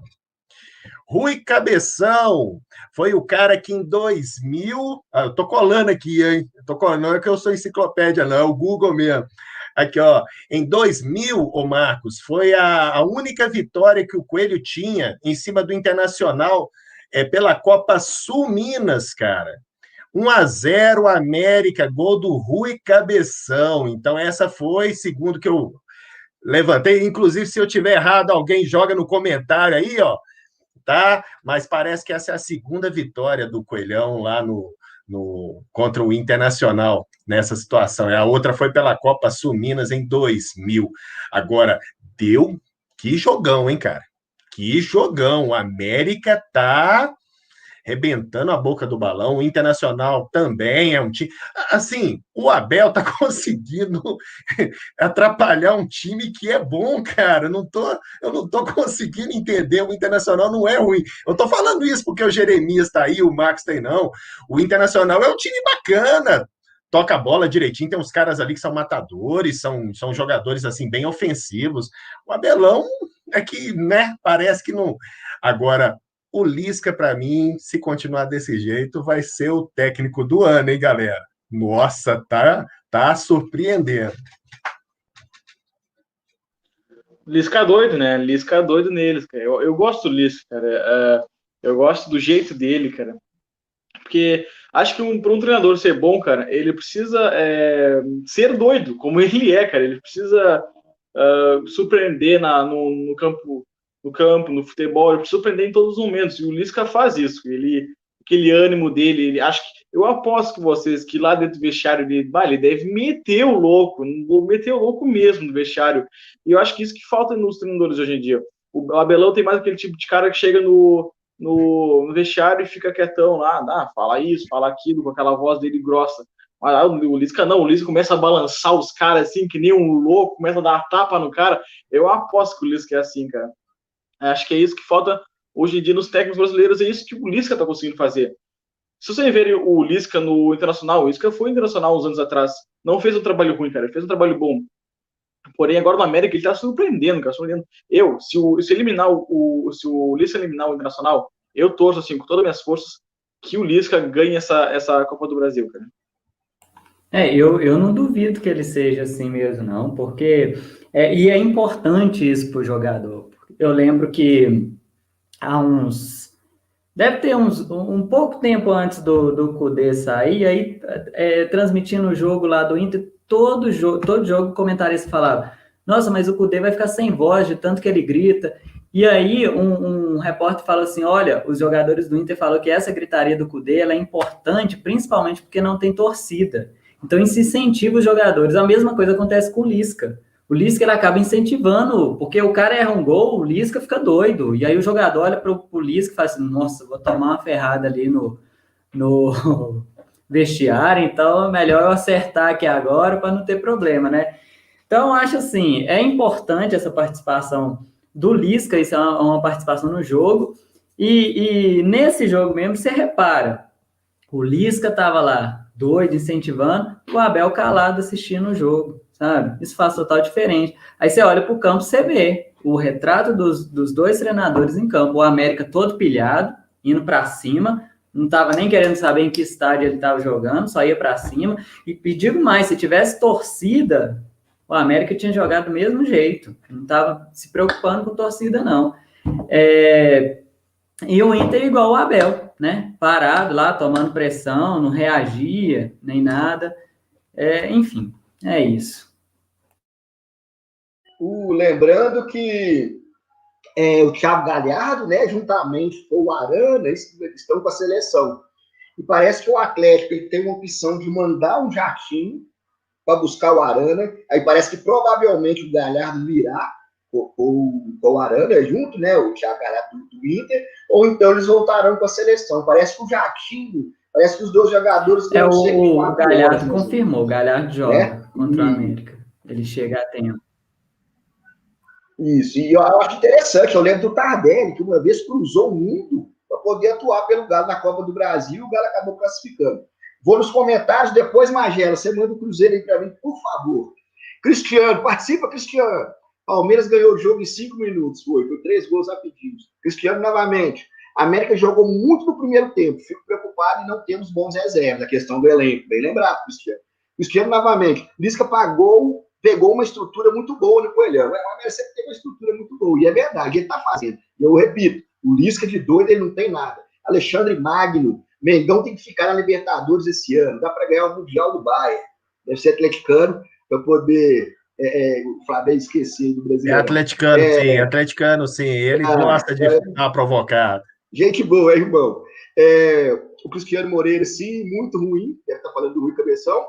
Rui Cabeção foi o cara que em 2000... eu tô colando aqui, hein? Tô colando, não é que eu sou enciclopédia, não, é o Google mesmo. Aqui, ó, em 2000, ô Marcos, foi a única vitória que o Coelho tinha em cima do Internacional pela Copa Sul Minas, cara. 1-0 América, gol do Rui Cabeção. Então, essa foi, segundo que eu levantei. Inclusive, se eu tiver errado, alguém joga no comentário aí, ó, tá? Mas parece que essa é a segunda vitória do Coelhão lá contra o Internacional nessa situação. A outra foi pela Copa Sul Minas em 2000. Agora, deu que jogão, hein, cara? Que jogão. O América tá rebentando a boca do balão. O Internacional também é um time... Assim, o Abel tá conseguindo atrapalhar um time que é bom, cara. Eu não tô conseguindo entender. O Internacional não é ruim. Eu tô falando isso porque o Jeremias tá aí, o Max tá aí, não. O Internacional é um time bacana. Toca a bola direitinho, tem uns caras ali que são matadores, são jogadores, assim, bem ofensivos. O Abelão é que, né, parece que não... Agora, o Lisca, para mim, se continuar desse jeito, vai ser o técnico do ano, hein, galera? Nossa, tá surpreendendo. Lisca doido, né? Lisca doido neles, cara. Eu gosto do Lisca, cara. Eu gosto do jeito dele, cara. Porque acho que para um treinador ser bom, cara, ele precisa ser doido, como ele é, cara. Ele precisa surpreender no campo, no futebol, ele precisa surpreender em todos os momentos. E o Lisca faz isso. Aquele ânimo dele, eu aposto com vocês que lá dentro do vestiário ele deve meter o louco, meter o louco mesmo no vestiário. E eu acho que isso que falta nos treinadores hoje em dia. O Abelão tem mais aquele tipo de cara que chega no vestiário e fica quietão lá, fala isso, fala aquilo, com aquela voz dele grossa. Mas o Lisca não, o Lisca começa a balançar os caras assim, que nem um louco, começa a dar tapa no cara. Eu aposto que o Lisca é assim, cara. Acho que é isso que falta hoje em dia nos técnicos brasileiros, é isso que o Lisca tá conseguindo fazer. Se vocês verem o Lisca no Internacional, o Lisca foi internacional uns anos atrás, não fez um trabalho ruim, cara, fez um trabalho bom. Porém, agora no América ele tá surpreendendo, cara, surpreendendo. Se o Lisca eliminar o Internacional, eu torço, assim, com todas as minhas forças, que o Lisca ganhe essa Copa do Brasil, cara. Eu não duvido que ele seja assim mesmo, não, porque... e é importante isso pro jogador. Eu lembro que deve ter um pouco tempo antes do Kudê sair, aí transmitindo o jogo lá do Inter, todo jogo o comentarista falava, nossa, mas o Kudê vai ficar sem voz de tanto que ele grita. E aí um repórter falou assim, olha, os jogadores do Inter falaram que essa gritaria do Kudê ela é importante, principalmente porque não tem torcida. Então isso incentiva os jogadores. A mesma coisa acontece com o Lisca. O Lisca ele acaba incentivando, porque o cara erra um gol, o Lisca fica doido. E aí o jogador olha pro Lisca e fala assim, nossa, vou tomar uma ferrada ali no vestiário, então é melhor eu acertar aqui agora para não ter problema, né? Então, eu acho assim, é importante essa participação do Lisca, isso é uma participação no jogo, e nesse jogo mesmo, você repara, o Lisca estava lá, doido, incentivando, o Abel calado assistindo o jogo, sabe? Isso faz total diferença. Aí você olha para o campo, você vê o retrato dos dois treinadores em campo, o América todo pilhado, indo para cima, não estava nem querendo saber em que estádio ele estava jogando, só ia para cima, e digo mais, se tivesse torcida, o América tinha jogado do mesmo jeito, não estava se preocupando com torcida, não. E o Inter igual o Abel, né? Parado lá, tomando pressão, não reagia, nem nada. Enfim, é isso. Lembrando que o Thiago Galhardo, né, juntamente com o Arana, estão com a seleção. E parece que o Atlético ele tem uma opção de mandar um jatinho para buscar o Arana. Aí parece que provavelmente o Galhardo virá com o Arana junto, né, o Thiago Galhardo do Inter, ou então eles voltarão com a seleção. Parece que o jatinho, parece que os dois jogadores... O Galhardo confirmou, o Galhardo joga contra o América. Ele chega a tempo. Isso, e eu acho interessante, eu lembro do Tardelli, que uma vez cruzou o mundo para poder atuar pelo Galo na Copa do Brasil, e o Galo acabou classificando. Vou nos comentários, depois, Magela, você manda o Cruzeiro aí para mim, por favor. Cristiano, participa, Cristiano. Palmeiras ganhou o jogo em 5 minutos, foi 3 gols rapidinhos. Cristiano, novamente. A América jogou muito no primeiro tempo, fico preocupado em não termos bons reservas, a questão do elenco, bem lembrado, Cristiano. Cristiano, novamente. Lisca pegou uma estrutura muito boa no Coelhão. O América sempre teve uma estrutura muito boa, e é verdade, ele está fazendo. Eu repito, o Lisca de doido, ele não tem nada. Alexandre Magno, Mengão tem que ficar na Libertadores esse ano, dá para ganhar o Mundial do Bayern. Deve ser atleticano, para poder o Flamengo esquecer do brasileiro. Atleticano, sim. Ele gosta de dar uma provocada. Gente boa, irmão. O Cristiano Moreira, sim, muito ruim. Deve estar falando do Rui Cabeção.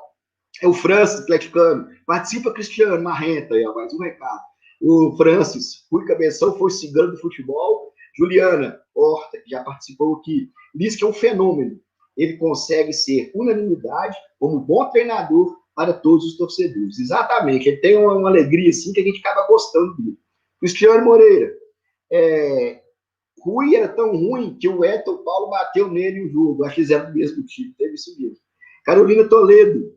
O Francis, atleticano. Participa, Cristiano, marrenta. Aí, mais um recado. O Francis, Rui Cabeção, foi cigano do futebol. Juliana Horta, que já participou aqui, diz que é um fenômeno. Ele consegue ser unanimidade como bom treinador para todos os torcedores. Exatamente. Ele tem uma alegria, assim, que a gente acaba gostando dele. Cristiano Moreira. Rui era tão ruim que o Elton Paulo bateu nele no jogo. Acho que fizeram do mesmo time. Teve isso mesmo. Carolina Toledo,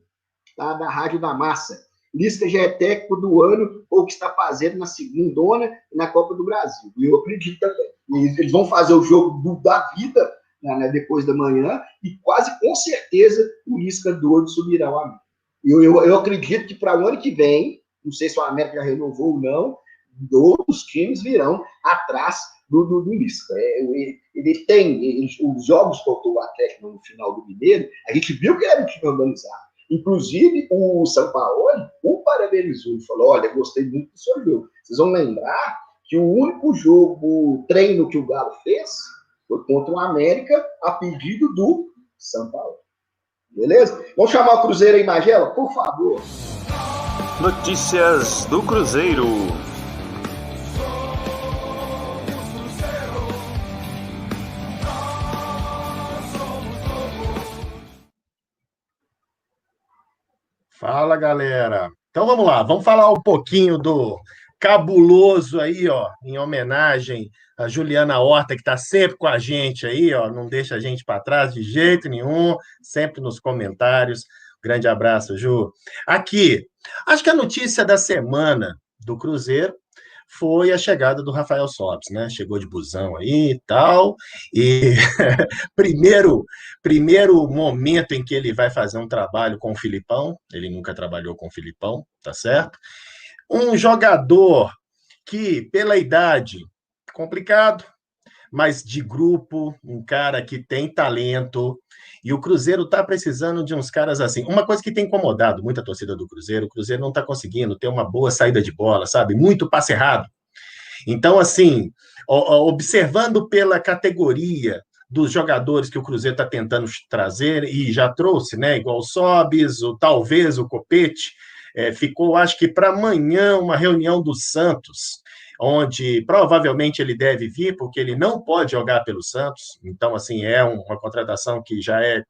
tá, da Rádio da Massa. Lisca já é técnico do ano, ou que está fazendo na segundona e na Copa do Brasil. E eu acredito também. Eles vão fazer o jogo da vida, né, depois da manhã, e quase com certeza o Lisca doido subirá ao América. Eu acredito que para o ano que vem, não sei se o América já renovou ou não, outros times virão atrás do Lisca. Ele tem os jogos que o Atlético no final do Mineiro, a gente viu que era um time organizado. Inclusive, o São Paulo o parabenizou e falou: olha, gostei muito do seu jogo. Vocês vão lembrar que o único jogo, treino que o Galo fez foi contra o América a pedido do São Paulo. Beleza? Vamos chamar o Cruzeiro aí, Magela, por favor. Notícias do Cruzeiro. Fala, galera. Então vamos lá, vamos falar um pouquinho do cabuloso aí, ó, em homenagem a Juliana Horta, que está sempre com a gente aí, ó, não deixa a gente para trás de jeito nenhum, sempre nos comentários. Grande abraço, Ju. Aqui, acho que a notícia da semana do Cruzeiro foi a chegada do Rafael Sobis, né? Chegou de busão aí e tal, e primeiro momento em que ele vai fazer um trabalho com o Filipão, ele nunca trabalhou com o Filipão, tá certo? Um jogador que, pela idade, complicado, mas de grupo, um cara que tem talento, e o Cruzeiro está precisando de uns caras assim. Uma coisa que tem incomodado muito a torcida do Cruzeiro, o Cruzeiro não está conseguindo ter uma boa saída de bola, sabe? Muito passe errado. Então, assim, observando pela categoria dos jogadores que o Cruzeiro está tentando trazer, e já trouxe, né? Igual o Sobis, talvez o Copete, ficou, acho que para amanhã, uma reunião do Santos, onde provavelmente ele deve vir, porque ele não pode jogar pelo Santos. Então, assim, é uma contratação que já é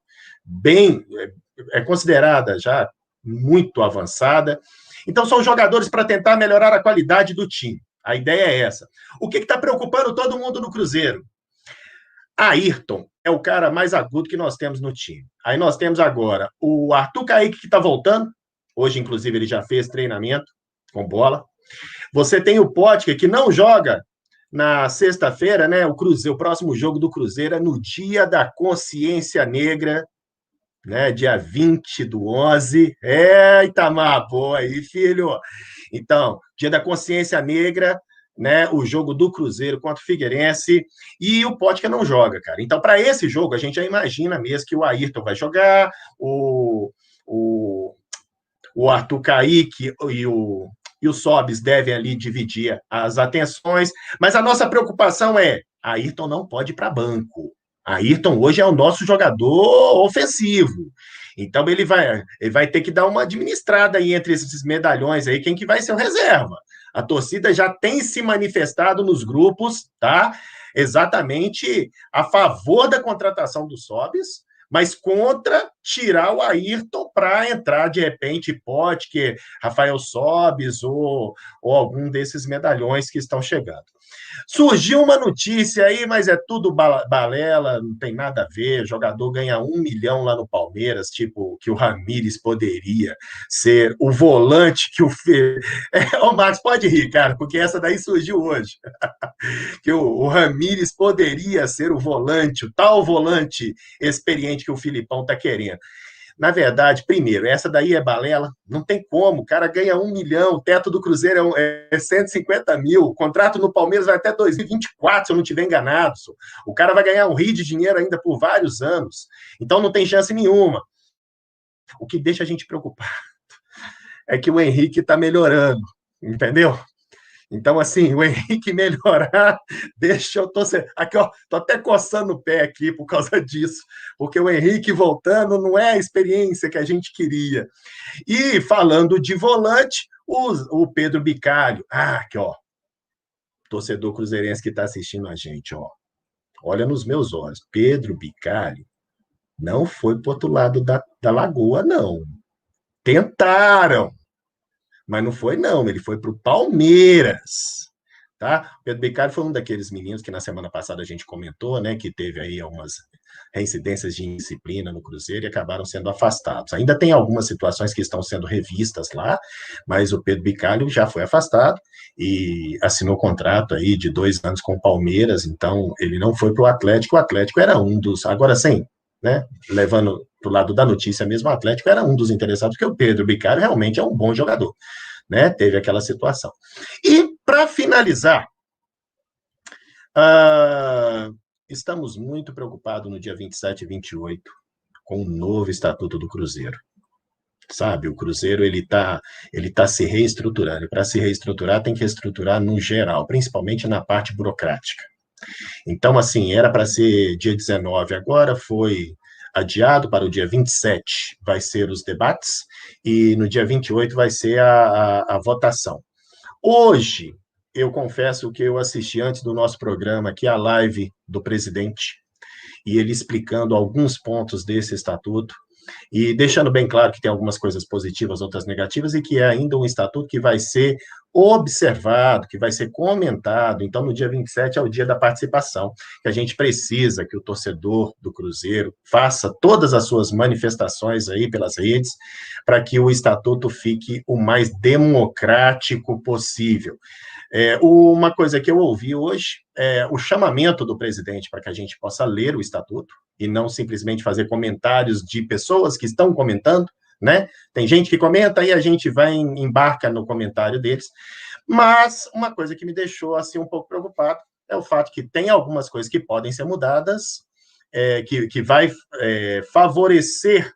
considerada já muito avançada. Então, são jogadores para tentar melhorar a qualidade do time. A ideia é essa. O que está preocupando todo mundo no Cruzeiro? Ayrton é o cara mais agudo que nós temos no time. Aí nós temos agora o Arthur Kaique, que está voltando. Hoje, inclusive, ele já fez treinamento com bola. Você tem o Potker, que não joga na sexta-feira, né? O próximo jogo do Cruzeiro é no Dia da Consciência Negra, né? Dia 20/11. Itamar, boa aí, filho. Então, Dia da Consciência Negra, né? O jogo do Cruzeiro contra o Figueirense, e o Potker não joga, cara. Então, para esse jogo, a gente já imagina mesmo que o Ayrton vai jogar, o Arthur Kaique e o Sobis devem ali dividir as atenções, mas a nossa preocupação é: Ayrton não pode ir para banco. Ayrton hoje é o nosso jogador ofensivo. Então ele vai ter que dar uma administrada aí entre esses medalhões aí, quem que vai ser o reserva. A torcida já tem se manifestado nos grupos, tá? Exatamente a favor da contratação do Sobis, mas contra tirar o Ayrton para entrar, de repente, pode, que Rafael Sobis ou algum desses medalhões que estão chegando. Surgiu uma notícia aí, mas é tudo balela, não tem nada a ver. O jogador ganha 1 milhão lá no Palmeiras, tipo, que o Ramires poderia ser o volante que o fez. Ô, Marcos, pode rir, cara, porque essa daí surgiu hoje. Que o Ramires poderia ser o volante, o tal volante experiente que o Filipão tá querendo. Na verdade, primeiro, essa daí é balela, não tem como, o cara ganha 1 milhão, o teto do Cruzeiro é 150 mil, o contrato no Palmeiras vai até 2024, se eu não estiver enganado. O cara vai ganhar um rio de dinheiro ainda por vários anos, então não tem chance nenhuma. O que deixa a gente preocupado é que o Henrique está melhorando, entendeu? Então, assim, o Henrique melhorar, deixa eu torcer. Aqui, ó, tô até coçando o pé aqui por causa disso, porque o Henrique voltando não é a experiência que a gente queria. E falando de volante, o Pedro Bicalho. Aqui, ó, torcedor cruzeirense que está assistindo a gente, ó. Olha nos meus olhos. Pedro Bicalho não foi para o outro lado da lagoa, não. Tentaram. Mas não foi, não. Ele foi para o Palmeiras. Tá? O Pedro Bicalho foi um daqueles meninos que na semana passada a gente comentou, né? Que teve aí algumas reincidências de indisciplina no Cruzeiro e acabaram sendo afastados. Ainda tem algumas situações que estão sendo revistas lá, mas o Pedro Bicalho já foi afastado e assinou contrato aí de 2 anos com o Palmeiras, então ele não foi para o Atlético era um dos... Agora, sim, né? Levando para o lado da notícia mesmo, o Atlético era um dos interessados, porque o Pedro Bicalho realmente é um bom jogador, né? Teve aquela situação. E, para finalizar, estamos muito preocupados no dia 27 e 28 com o novo Estatuto do Cruzeiro. Sabe, o Cruzeiro ele tá se reestruturando, e para se reestruturar tem que reestruturar no geral, principalmente na parte burocrática. Então, assim, era para ser dia 19, agora foi adiado para o dia 27, vai ser os debates, e no dia 28 vai ser a votação. Hoje, eu confesso que eu assisti antes do nosso programa aqui a live do presidente, e ele explicando alguns pontos desse estatuto, e deixando bem claro que tem algumas coisas positivas, outras negativas, e que é ainda um estatuto que vai ser observado, que vai ser comentado. Então, no dia 27 é o dia da participação, que a gente precisa que o torcedor do Cruzeiro faça todas as suas manifestações aí pelas redes, para que o estatuto fique o mais democrático possível. Uma coisa que eu ouvi hoje é o chamamento do presidente para que a gente possa ler o estatuto e não simplesmente fazer comentários de pessoas que estão comentando, né? Tem gente que comenta e a gente vai embarca no comentário deles. Mas uma coisa que me deixou assim um pouco preocupado é o fato que tem algumas coisas que podem ser mudadas, que vai favorecer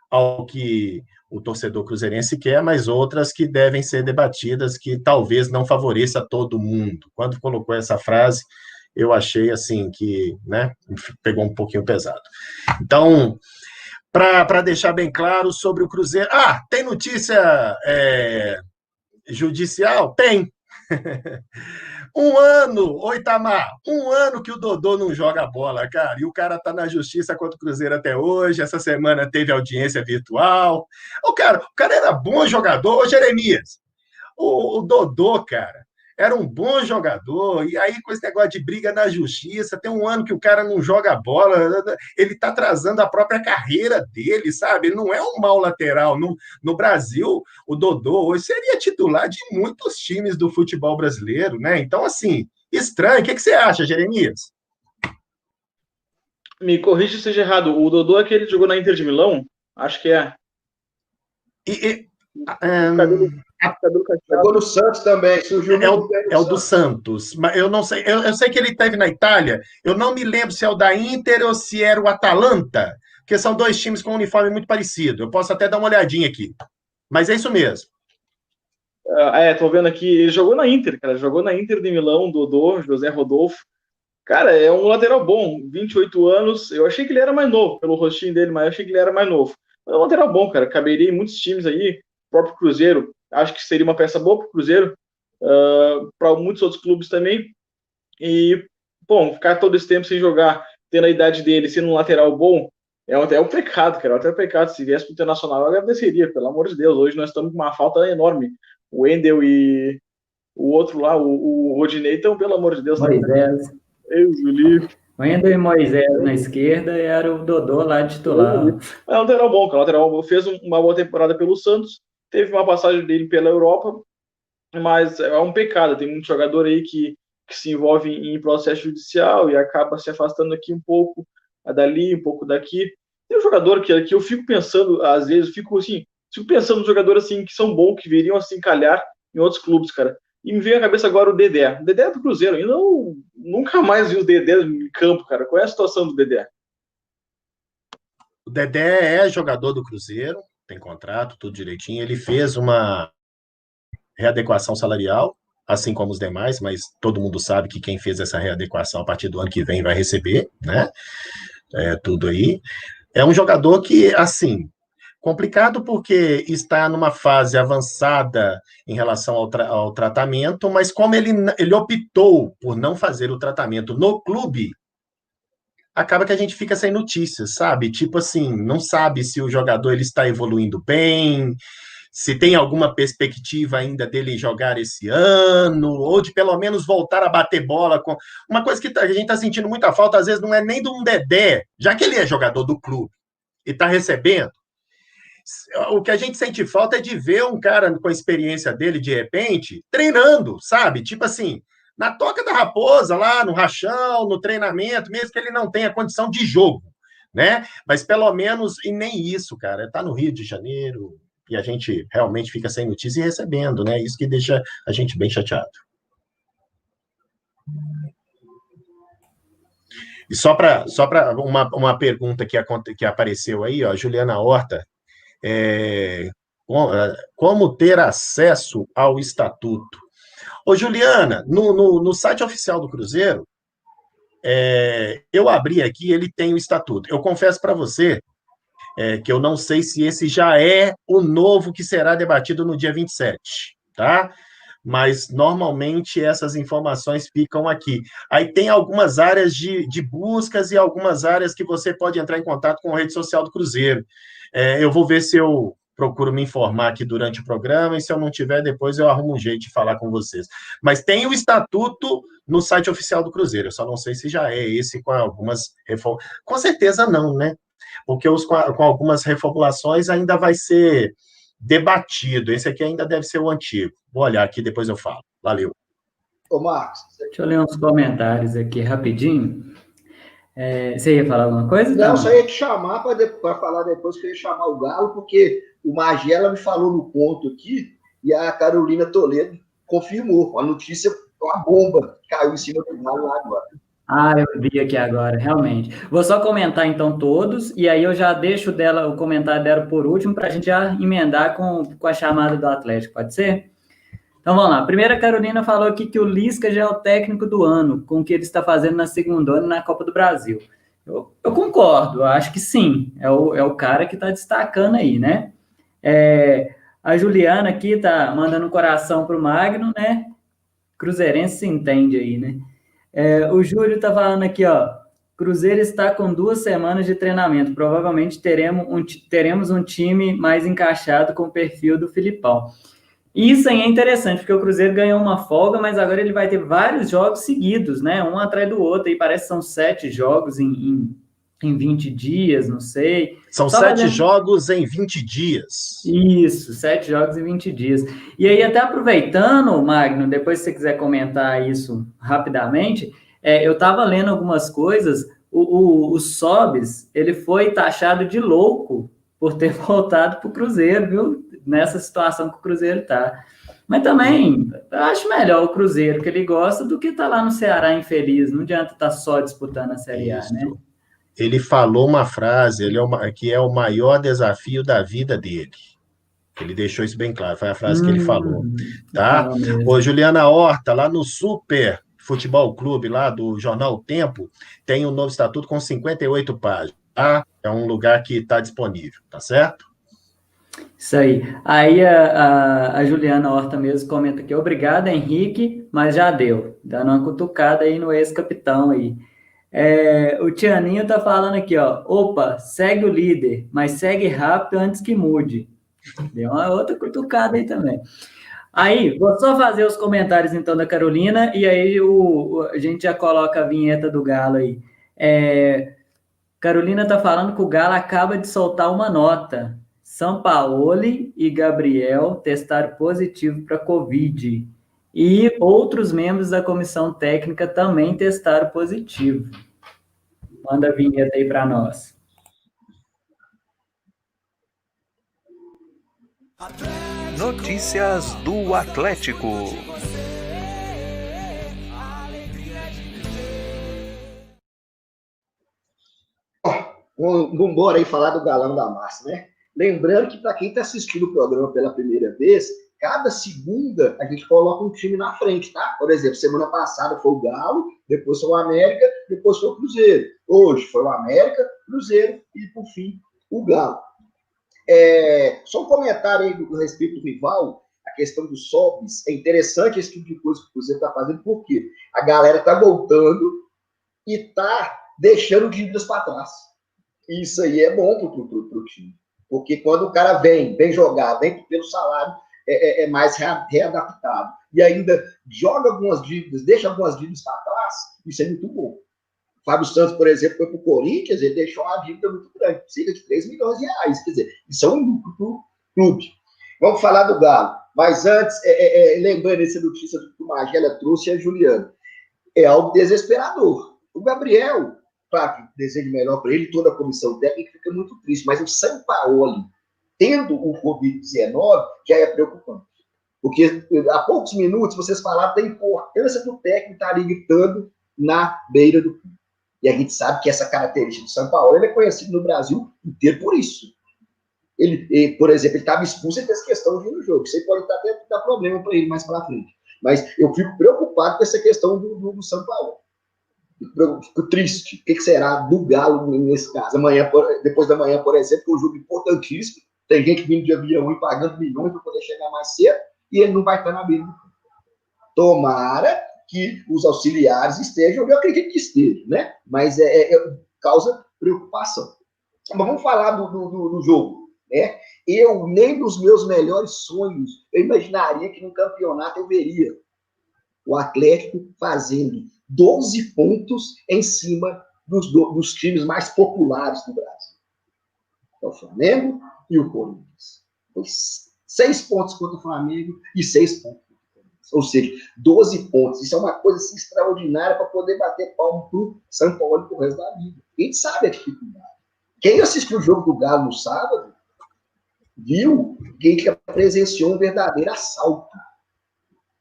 ao que o torcedor cruzeirense quer, mas outras que devem ser debatidas, que talvez não favoreça todo mundo. Quando colocou essa frase, eu achei assim que, né, pegou um pouquinho pesado. Então, para deixar bem claro sobre o Cruzeiro... tem notícia judicial? Tem. Itamar, 1 ano que o Dodô não joga bola, cara, e o cara tá na justiça contra o Cruzeiro até hoje, essa semana teve audiência virtual. O cara era bom jogador, ô Jeremias, o Dodô, cara, era um bom jogador, e aí com esse negócio de briga na justiça, tem 1 ano que o cara não joga bola, ele tá atrasando a própria carreira dele, sabe? Ele não é um mau lateral. No Brasil, o Dodô hoje seria titular de muitos times do futebol brasileiro, né? Então, assim, estranho. O que você acha, Jeremias? Me corrija se esteja errado. O Dodô é aquele que jogou na Inter de Milão? Acho que é. Jogou no Santos também, surgiu é o do Santos, mas eu não sei, eu sei que ele esteve na Itália, eu não me lembro se é o da Inter ou se era o Atalanta, porque são 2 times com um uniforme muito parecido, eu posso até dar uma olhadinha aqui, mas é isso mesmo. Tô vendo aqui, ele jogou na Inter, cara, jogou na Inter de Milão, Dodô, José Rodolfo, cara, é um lateral bom, 28 anos, eu achei que ele era mais novo, pelo rostinho dele, mas eu achei que ele era mais novo, é um lateral bom, cara, caberia em muitos times aí, o próprio Cruzeiro, acho que seria uma peça boa para o Cruzeiro, para muitos outros clubes também. E, bom, ficar todo esse tempo sem jogar, tendo a idade dele, sendo um lateral bom, É um pecado, cara. É um pecado. Se viesse pro Internacional, eu agradeceria, pelo amor de Deus. Hoje nós estamos com uma falta enorme. O Wendel e o outro lá, o Rodinei, então, pelo amor de Deus. Moisés. Deus do livro. Wendel e Moisés na esquerda e era o Dodô lá de titular. É um lateral bom, cara. O lateral fez uma boa temporada pelo Santos. Teve uma passagem dele pela Europa. Mas é um pecado. Tem muito jogador aí que se envolve em processo judicial e acaba se afastando aqui um pouco dali, um pouco daqui. Tem um jogador que eu fico pensando, às vezes, fico pensando nos jogadores assim, que são bons, que viriam assim calhar em outros clubes, cara. E me veio à cabeça agora o Dedé. O Dedé é do Cruzeiro. Eu nunca mais vi o Dedé em campo, cara. Qual é a situação do Dedé? O Dedé é jogador do Cruzeiro, tem contrato, tudo direitinho. Ele fez uma readequação salarial, assim como os demais, mas todo mundo sabe que quem fez essa readequação a partir do ano que vem vai receber, né? Tudo aí. É um jogador que, assim, complicado porque está numa fase avançada em relação ao tratamento, mas como ele optou por não fazer o tratamento no clube, acaba que a gente fica sem notícias, sabe? Tipo assim, não sabe se o jogador ele está evoluindo bem, se tem alguma perspectiva ainda dele jogar esse ano, ou de pelo menos voltar a bater bola com... Uma coisa que a gente está sentindo muita falta, às vezes, não é nem de um Dedé, já que ele é jogador do clube e está recebendo, o que a gente sente falta é de ver um cara com a experiência dele, de repente, treinando, sabe? Tipo assim, na Toca da Raposa, lá no rachão, no treinamento, mesmo que ele não tenha condição de jogo, né? Mas pelo menos, e nem isso, cara, tá no Rio de Janeiro... E a gente realmente fica sem notícia e recebendo, né? Isso que deixa a gente bem chateado. E só para uma pergunta que apareceu aí, ó, Juliana Horta, como ter acesso ao estatuto? Ô, Juliana, no site oficial do Cruzeiro, eu abri aqui, ele tem o estatuto. Eu confesso para você que eu não sei se esse já é o novo que será debatido no dia 27, tá? Mas, normalmente, essas informações ficam aqui. Aí tem algumas áreas de buscas e algumas áreas que você pode entrar em contato com a rede social do Cruzeiro. Eu vou ver se eu procuro me informar aqui durante o programa, e se eu não tiver, depois eu arrumo um jeito de falar com vocês. Mas tem o estatuto no site oficial do Cruzeiro, eu só não sei se já é esse com algumas reformas. Com certeza não, né? Porque com algumas reformulações ainda vai ser debatido. Esse aqui ainda deve ser o antigo. Vou olhar aqui, depois eu falo. Valeu. Ô, Marcos. Deixa eu ler uns comentários aqui rapidinho. Você ia falar alguma coisa? Não, só ia te chamar para falar depois, que eu ia chamar o Galo, porque o Magela me falou no ponto aqui e a Carolina Toledo confirmou. A notícia, uma bomba, caiu em cima do Galo lá agora. Eu vi aqui agora, realmente. Vou só comentar, então, todos, e aí eu já deixo o comentário dela por último, para a gente já emendar com a chamada do Atlético, pode ser? Então, vamos lá. Primeiro, a Carolina falou aqui que o Lisca já é o técnico do ano, com o que ele está fazendo na segunda ano na Copa do Brasil. Eu concordo, eu acho que sim. É o cara que está destacando aí, né? A Juliana aqui está mandando um coração para o Magno, né? Cruzeirense se entende aí, né? O Júlio está falando aqui, ó, Cruzeiro está com 2 semanas de treinamento, provavelmente teremos um time mais encaixado com o perfil do Filipão. Isso aí é interessante, porque o Cruzeiro ganhou uma folga, mas agora ele vai ter vários jogos seguidos, né, um atrás do outro, aí parece que são 7 jogos em 20 dias, não sei. São 7 jogos em 20 dias. Isso, 7 jogos em 20 dias. E aí, até aproveitando, Magno, depois se você quiser comentar isso rapidamente, eu estava lendo algumas coisas, o Sobis, ele foi taxado de louco por ter voltado para o Cruzeiro, viu? Nessa situação que o Cruzeiro está. Mas também, eu acho melhor o Cruzeiro, que ele gosta, do que estar lá no Ceará infeliz. Não adianta estar só disputando a Série A, né? Ele falou uma frase, que é o maior desafio da vida dele. Ele deixou isso bem claro, foi a frase que ele falou, tá? Ô, Juliana Horta, lá no Super Futebol Clube, lá do Jornal O Tempo, tem um novo estatuto com 58 páginas, tá? É um lugar que está disponível, tá certo? Isso aí. Aí a Juliana Horta mesmo comenta aqui, obrigado, Henrique, mas já deu. Dando uma cutucada aí no ex-capitão aí. O Tianinho tá falando aqui, ó. Opa, segue o líder, mas segue rápido antes que mude. Deu uma outra cutucada aí também. Aí, vou só fazer os comentários então da Carolina e aí a gente já coloca a vinheta do Galo aí. Carolina tá falando que o Galo acaba de soltar uma nota. Sampaoli e Gabriel testaram positivo para Covid. E outros membros da comissão técnica também testaram positivo. Manda a vinheta aí para nós. Notícias do Atlético. Vamos embora aí falar do Galão da Massa, né? Lembrando que para quem está assistindo o programa pela primeira vez, cada segunda a gente coloca um time na frente, tá? Por exemplo, semana passada foi o Galo, depois foi o América, depois foi o Cruzeiro. Hoje foi o América, Cruzeiro e, por fim, o Galo. Só um comentário aí a respeito do rival, a questão dos sobes. É interessante esse tipo de coisa que o Cruzeiro está fazendo, porque a galera está voltando e está deixando dívidas para trás. Isso aí é bom para o time. Porque quando o cara vem jogar, vem pelo salário, é mais readaptado. E ainda joga algumas dívidas, deixa algumas dívidas para trás, isso é muito bom. O Fábio Santos, por exemplo, foi para o Corinthians, ele deixou uma dívida muito grande, cerca de 3 milhões de reais. Quer dizer, isso é um lucro para o clube. Vamos falar do Galo. Mas antes, lembrando essa notícia que o Magela trouxe, a Juliana, é algo desesperador. O Gabriel, claro que desejo melhor para ele, toda a comissão técnica fica muito triste, mas o Sampaoli, tendo o Covid-19, já é preocupante. Porque há poucos minutos vocês falaram da importância do técnico estar ali gritando na beira do campo. E a gente sabe que essa característica do Sampaoli é conhecido no Brasil inteiro por isso. Ele, por exemplo, ele estava expulso e fez questão de ir no jogo. Isso aí pode até dar problema para ele mais para frente. Mas eu fico preocupado com essa questão do Sampaoli. Fico triste. O que será do Galo nesse caso? Amanhã, depois da manhã, por exemplo, que é um jogo importantíssimo. Tem gente vindo de avião e pagando milhões para poder chegar mais cedo e ele não vai estar na beira do campo. Tomara que os auxiliares estejam, eu acredito que estejam, né? Mas causa preocupação. Mas vamos falar do jogo, né? Eu, nem dos meus melhores sonhos, eu imaginaria que no campeonato eu veria o Atlético fazendo 12 pontos em cima dos times mais populares do Brasil. É o Flamengo e o Corinthians. Foi 6 pontos contra o Flamengo e 6 pontos contra o Corinthians. Ou seja, 12 pontos. Isso é uma coisa assim, extraordinária para poder bater palmo para o São Paulo pro resto da vida. A gente sabe a dificuldade. Quem assistiu o jogo do Galo no sábado, viu que a gente presenciou um verdadeiro assalto.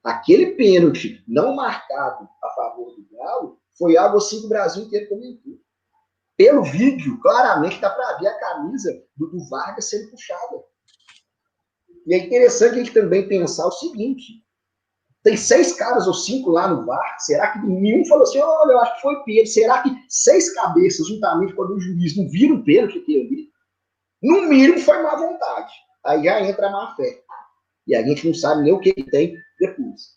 Aquele pênalti não marcado a favor do Galo foi algo assim que o Brasil inteiro comentou. Pelo vídeo, claramente dá para ver a camisa do Vargas sendo puxada. E é interessante a gente também pensar o seguinte: tem 6 caras ou 5 lá no VAR, será que nenhum falou assim, olha, eu acho que foi pênalti, será que 6 cabeças, juntamente com o juiz, não viram o pênalti aqui ali? No mínimo foi má vontade. Aí já entra a má fé. E a gente não sabe nem o que tem depois.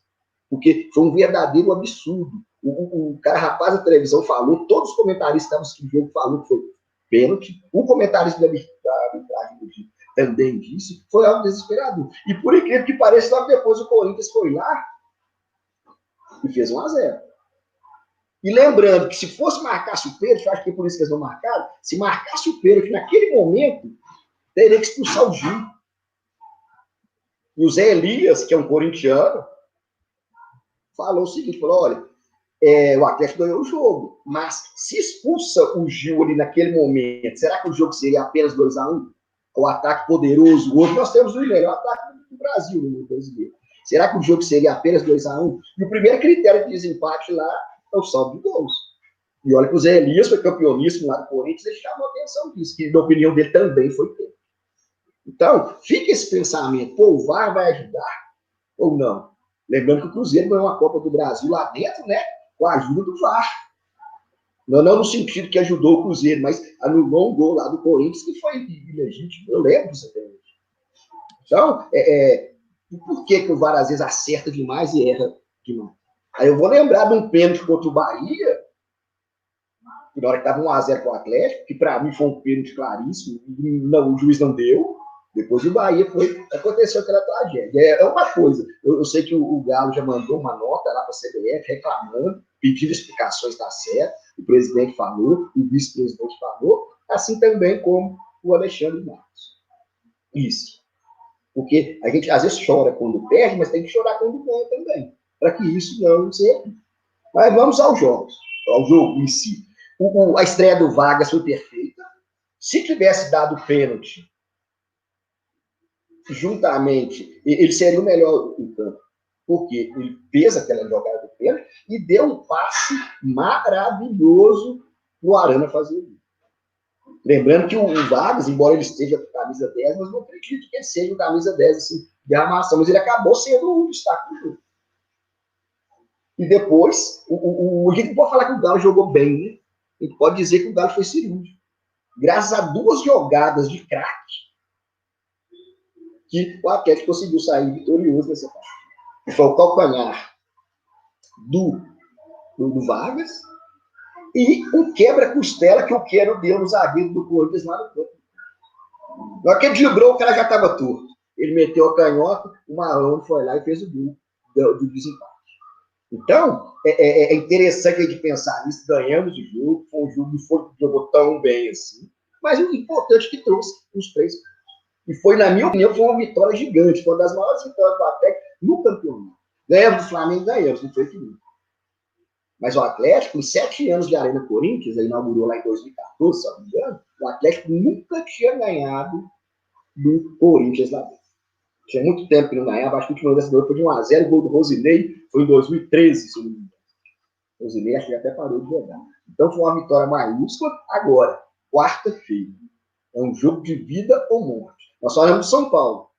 Porque foi um verdadeiro absurdo. O rapaz da televisão falou, todos os comentaristas que estavam assistindo o jogo falaram que foi pênalti. O comentarista da arbitragem também disse, foi algo desesperador. E por incrível que pareça, logo depois o Corinthians foi lá e fez 1-0. E lembrando que se fosse marcasse o pênalti, eu acho que é por isso que eles não marcaram, se marcasse o pênalti naquele momento, teria que expulsar o Gil. E o Zé Elias, que é um corintiano, falou o seguinte, falou, olha, o Atlético ganhou o jogo, mas se expulsa o Gil ali naquele momento, será que o jogo seria apenas 2-1? O ataque poderoso, hoje nós temos o melhor ataque do Brasil, no brasileiro. Será que o jogo seria apenas 2-1? E o primeiro critério de desempate lá é o saldo de gols. E olha que o Zé Elias foi campeoníssimo lá do Corinthians, ele chamou a atenção disso, que na opinião dele também foi tempo. Então, fica esse pensamento, pô, o VAR vai ajudar ou não? Lembrando que o Cruzeiro ganhou uma Copa do Brasil lá dentro, né? Com a ajuda do VAR. Não no sentido que ajudou o Cruzeiro, mas anulou um gol lá do Corinthians que foi ilegítimo. Eu lembro disso até hoje. Então, por que o VAR às vezes acerta demais e erra demais? Aí eu vou lembrar de um pênalti contra o Bahia, na hora que estava 1-0 para o Atlético, que para mim foi um pênalti claríssimo, não, o juiz não deu. Depois o Bahia aconteceu aquela tragédia. É uma coisa, eu sei que o Galo já mandou uma nota lá para a CBF reclamando, pedindo explicações da certo, o presidente falou, o vice-presidente falou, assim também como o Alexandre Matos. Isso. Porque a gente às vezes chora quando perde, mas tem que chorar quando ganha também, para que isso não se repita. Mas vamos aos jogos, ao jogo em si. A estreia do Vargas foi perfeita. Se tivesse dado pênalti juntamente, ele seria o melhor em campo, porque ele fez aquela jogada do pênalti e deu um passe maravilhoso pro Arana fazer isso. Lembrando que o Vargas, embora ele esteja com camisa 10, mas não acredito que ele seja o camisa 10 assim, de armação, mas ele acabou sendo o destaque do jogo. E depois, a gente pode falar que o Galo jogou bem, né? A gente pode dizer que o Galo foi cirúrgico. Graças a 2 jogadas de craque, que o Atlético conseguiu sair vitorioso nessa partida. Foi o calcanhar do Vargas e um quebra-costela que o Quero deu no zagueiro do Corinthians lá no campo. Na hora que ele driblou, o cara já estava torto. Ele meteu a canhota, o Marlon foi lá e fez o gol do desempate. Então, é interessante a gente pensar nisso. Ganhamos o jogo, foi um jogo que jogou tão bem assim, mas o importante é que trouxe os 3 pontos. E foi, na minha opinião, foi uma vitória gigante. Foi uma das maiores vitórias do Atlético no campeonato. Ganhamos do Flamengo, ganhamos, não foi que não. Mas o Atlético, em 7 anos de Arena Corinthians, ele inaugurou lá em 2014, se não me engano, o Atlético nunca tinha ganhado do Corinthians lá dentro. Tinha muito tempo que não ganhava, acho que o último vencedor foi de 1-0, o gol do Rosinei foi em 2013, se não me engano. O Rosinei acho que até parou de jogar. Então foi uma vitória maiúscula. Agora, quarta-feira, é um jogo de vida ou morte. Nós falamos de São Paulo.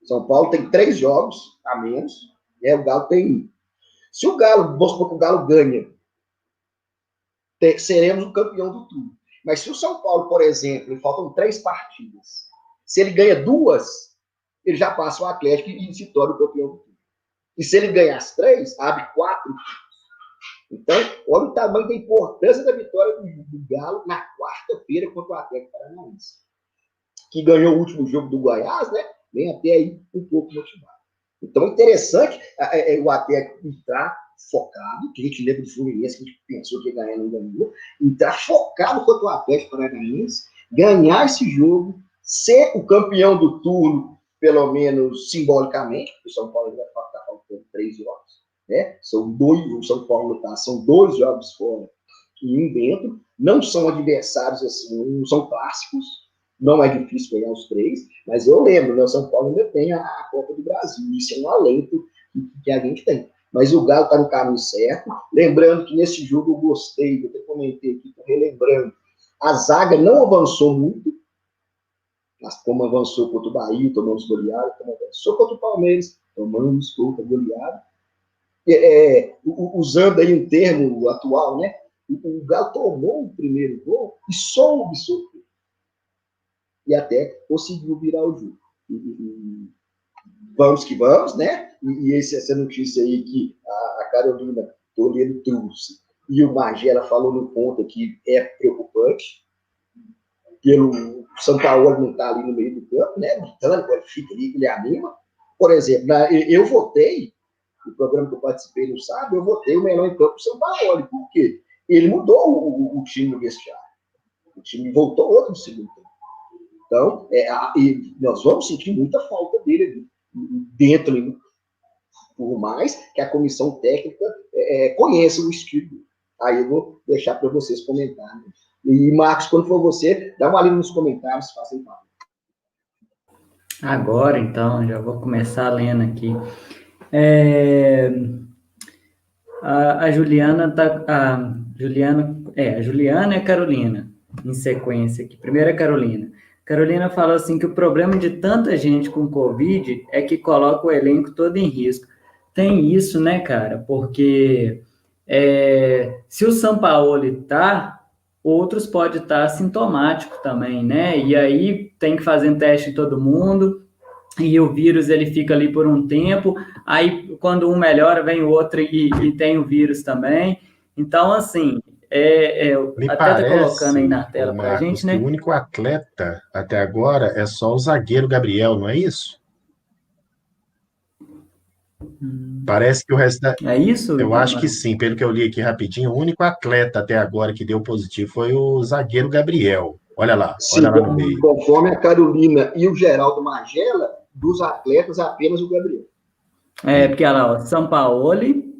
São Paulo tem 3 jogos a menos, e o Galo tem 1. Se o Galo, vamos supor que o Galo ganha, seremos o campeão do turno. Mas se o São Paulo, por exemplo, faltam 3 partidas, se ele ganha 2, ele já passa o Atlético e se torna o campeão do turno. E se ele ganhar as 3, abre 4. Então, olha o tamanho da importância da vitória do Galo na quarta-feira contra o Atlético Paranaense, que ganhou o último jogo do Goiás, né? Vem até aí um pouco motivado. Então, é interessante o Atlético entrar focado, que a gente lembra do Fluminense, que a gente pensou que ia ganhar, não ganhou, entrar focado contra o Atlético Paranaense, ganhar esse jogo, ser o campeão do turno, pelo menos simbolicamente, porque o São Paulo ainda está faltando 3 jogos, né? São 2, o São Paulo tá, são 2 jogos fora e 1 dentro, não são adversários assim, não são clássicos, não é difícil ganhar os 3, mas eu lembro, né, o São Paulo ainda tem a Copa do Brasil, isso é um alento que a gente tem. Mas o Galo está no caminho certo, lembrando que nesse jogo eu gostei, eu até comentei aqui, relembrando, a zaga não avançou muito, mas como avançou contra o Bahia, tomamos goleada, como avançou contra o Palmeiras, tomamos outra goleada. Usando aí um termo atual, né? O Galo tomou o primeiro gol e soube sofrer. E até conseguiu virar o jogo. Vamos que vamos, né? E essa notícia aí que a Carolina Toledo trouxe e o Magela falou no ponto aqui é preocupante. Pelo São Paulo não está ali no meio do campo, né? Gritando, ele fica ali, ele anima. Por exemplo, eu votei, no programa que eu participei no sábado, eu votei o melhor em campo do São Paulo. Por quê? Ele mudou o time no vestiário. O time voltou outro no segundo tempo. Então, nós vamos sentir muita falta dele ali, dentro, por mais que a comissão técnica conheça o estilo. Aí eu vou deixar para vocês comentarem. E, Marcos, quando for você, dá uma lida nos comentários, faça um papo. Agora, então, já vou começar lendo aqui. A Juliana a Juliana e a Carolina, em sequência aqui. Primeiro a Carolina. Carolina falou assim que o problema de tanta gente com Covid é que coloca o elenco todo em risco. Tem isso, né, cara? Porque se o Sampaoli tá, outros podem estar assintomáticos também, né? E aí tem que fazer um teste em todo mundo, e o vírus ele fica ali por um tempo, aí quando um melhora, vem o outro e tem o vírus também. Então, assim, Me até tá parece, colocando aí na tela ô pra Marcos, gente, que o né? único atleta até agora é só o zagueiro Gabriel, não é isso? Parece que o resto da... É isso, Eu acho que Itamar? sim, pelo que eu li aqui rapidinho, o único atleta até agora que deu positivo foi o zagueiro Gabriel. Olha Sim, lá no meio. conforme a Carolina e o Geraldo Magela, dos atletas, apenas o Gabriel. Porque olha lá, ó, Sampaoli,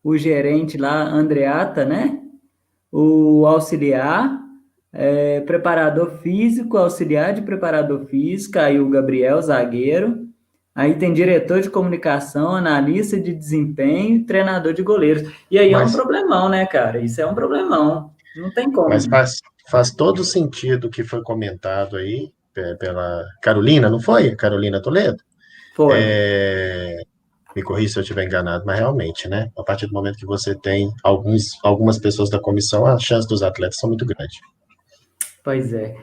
o gerente lá, Andreata, né? O auxiliar, preparador físico, auxiliar de preparador físico, aí o Gabriel, zagueiro. Aí tem diretor de comunicação, analista de desempenho, treinador de goleiros. E aí é um Mas, problemão, né, cara? Isso é um problemão. Não tem mas como. faz todo sentido o que foi comentado aí pela Carolina, não foi? Carolina Toledo? Foi. É, me corrija se eu estiver enganado, mas realmente, né? A partir do momento que você tem algumas pessoas da comissão, as chances dos atletas são muito grandes. Pois é.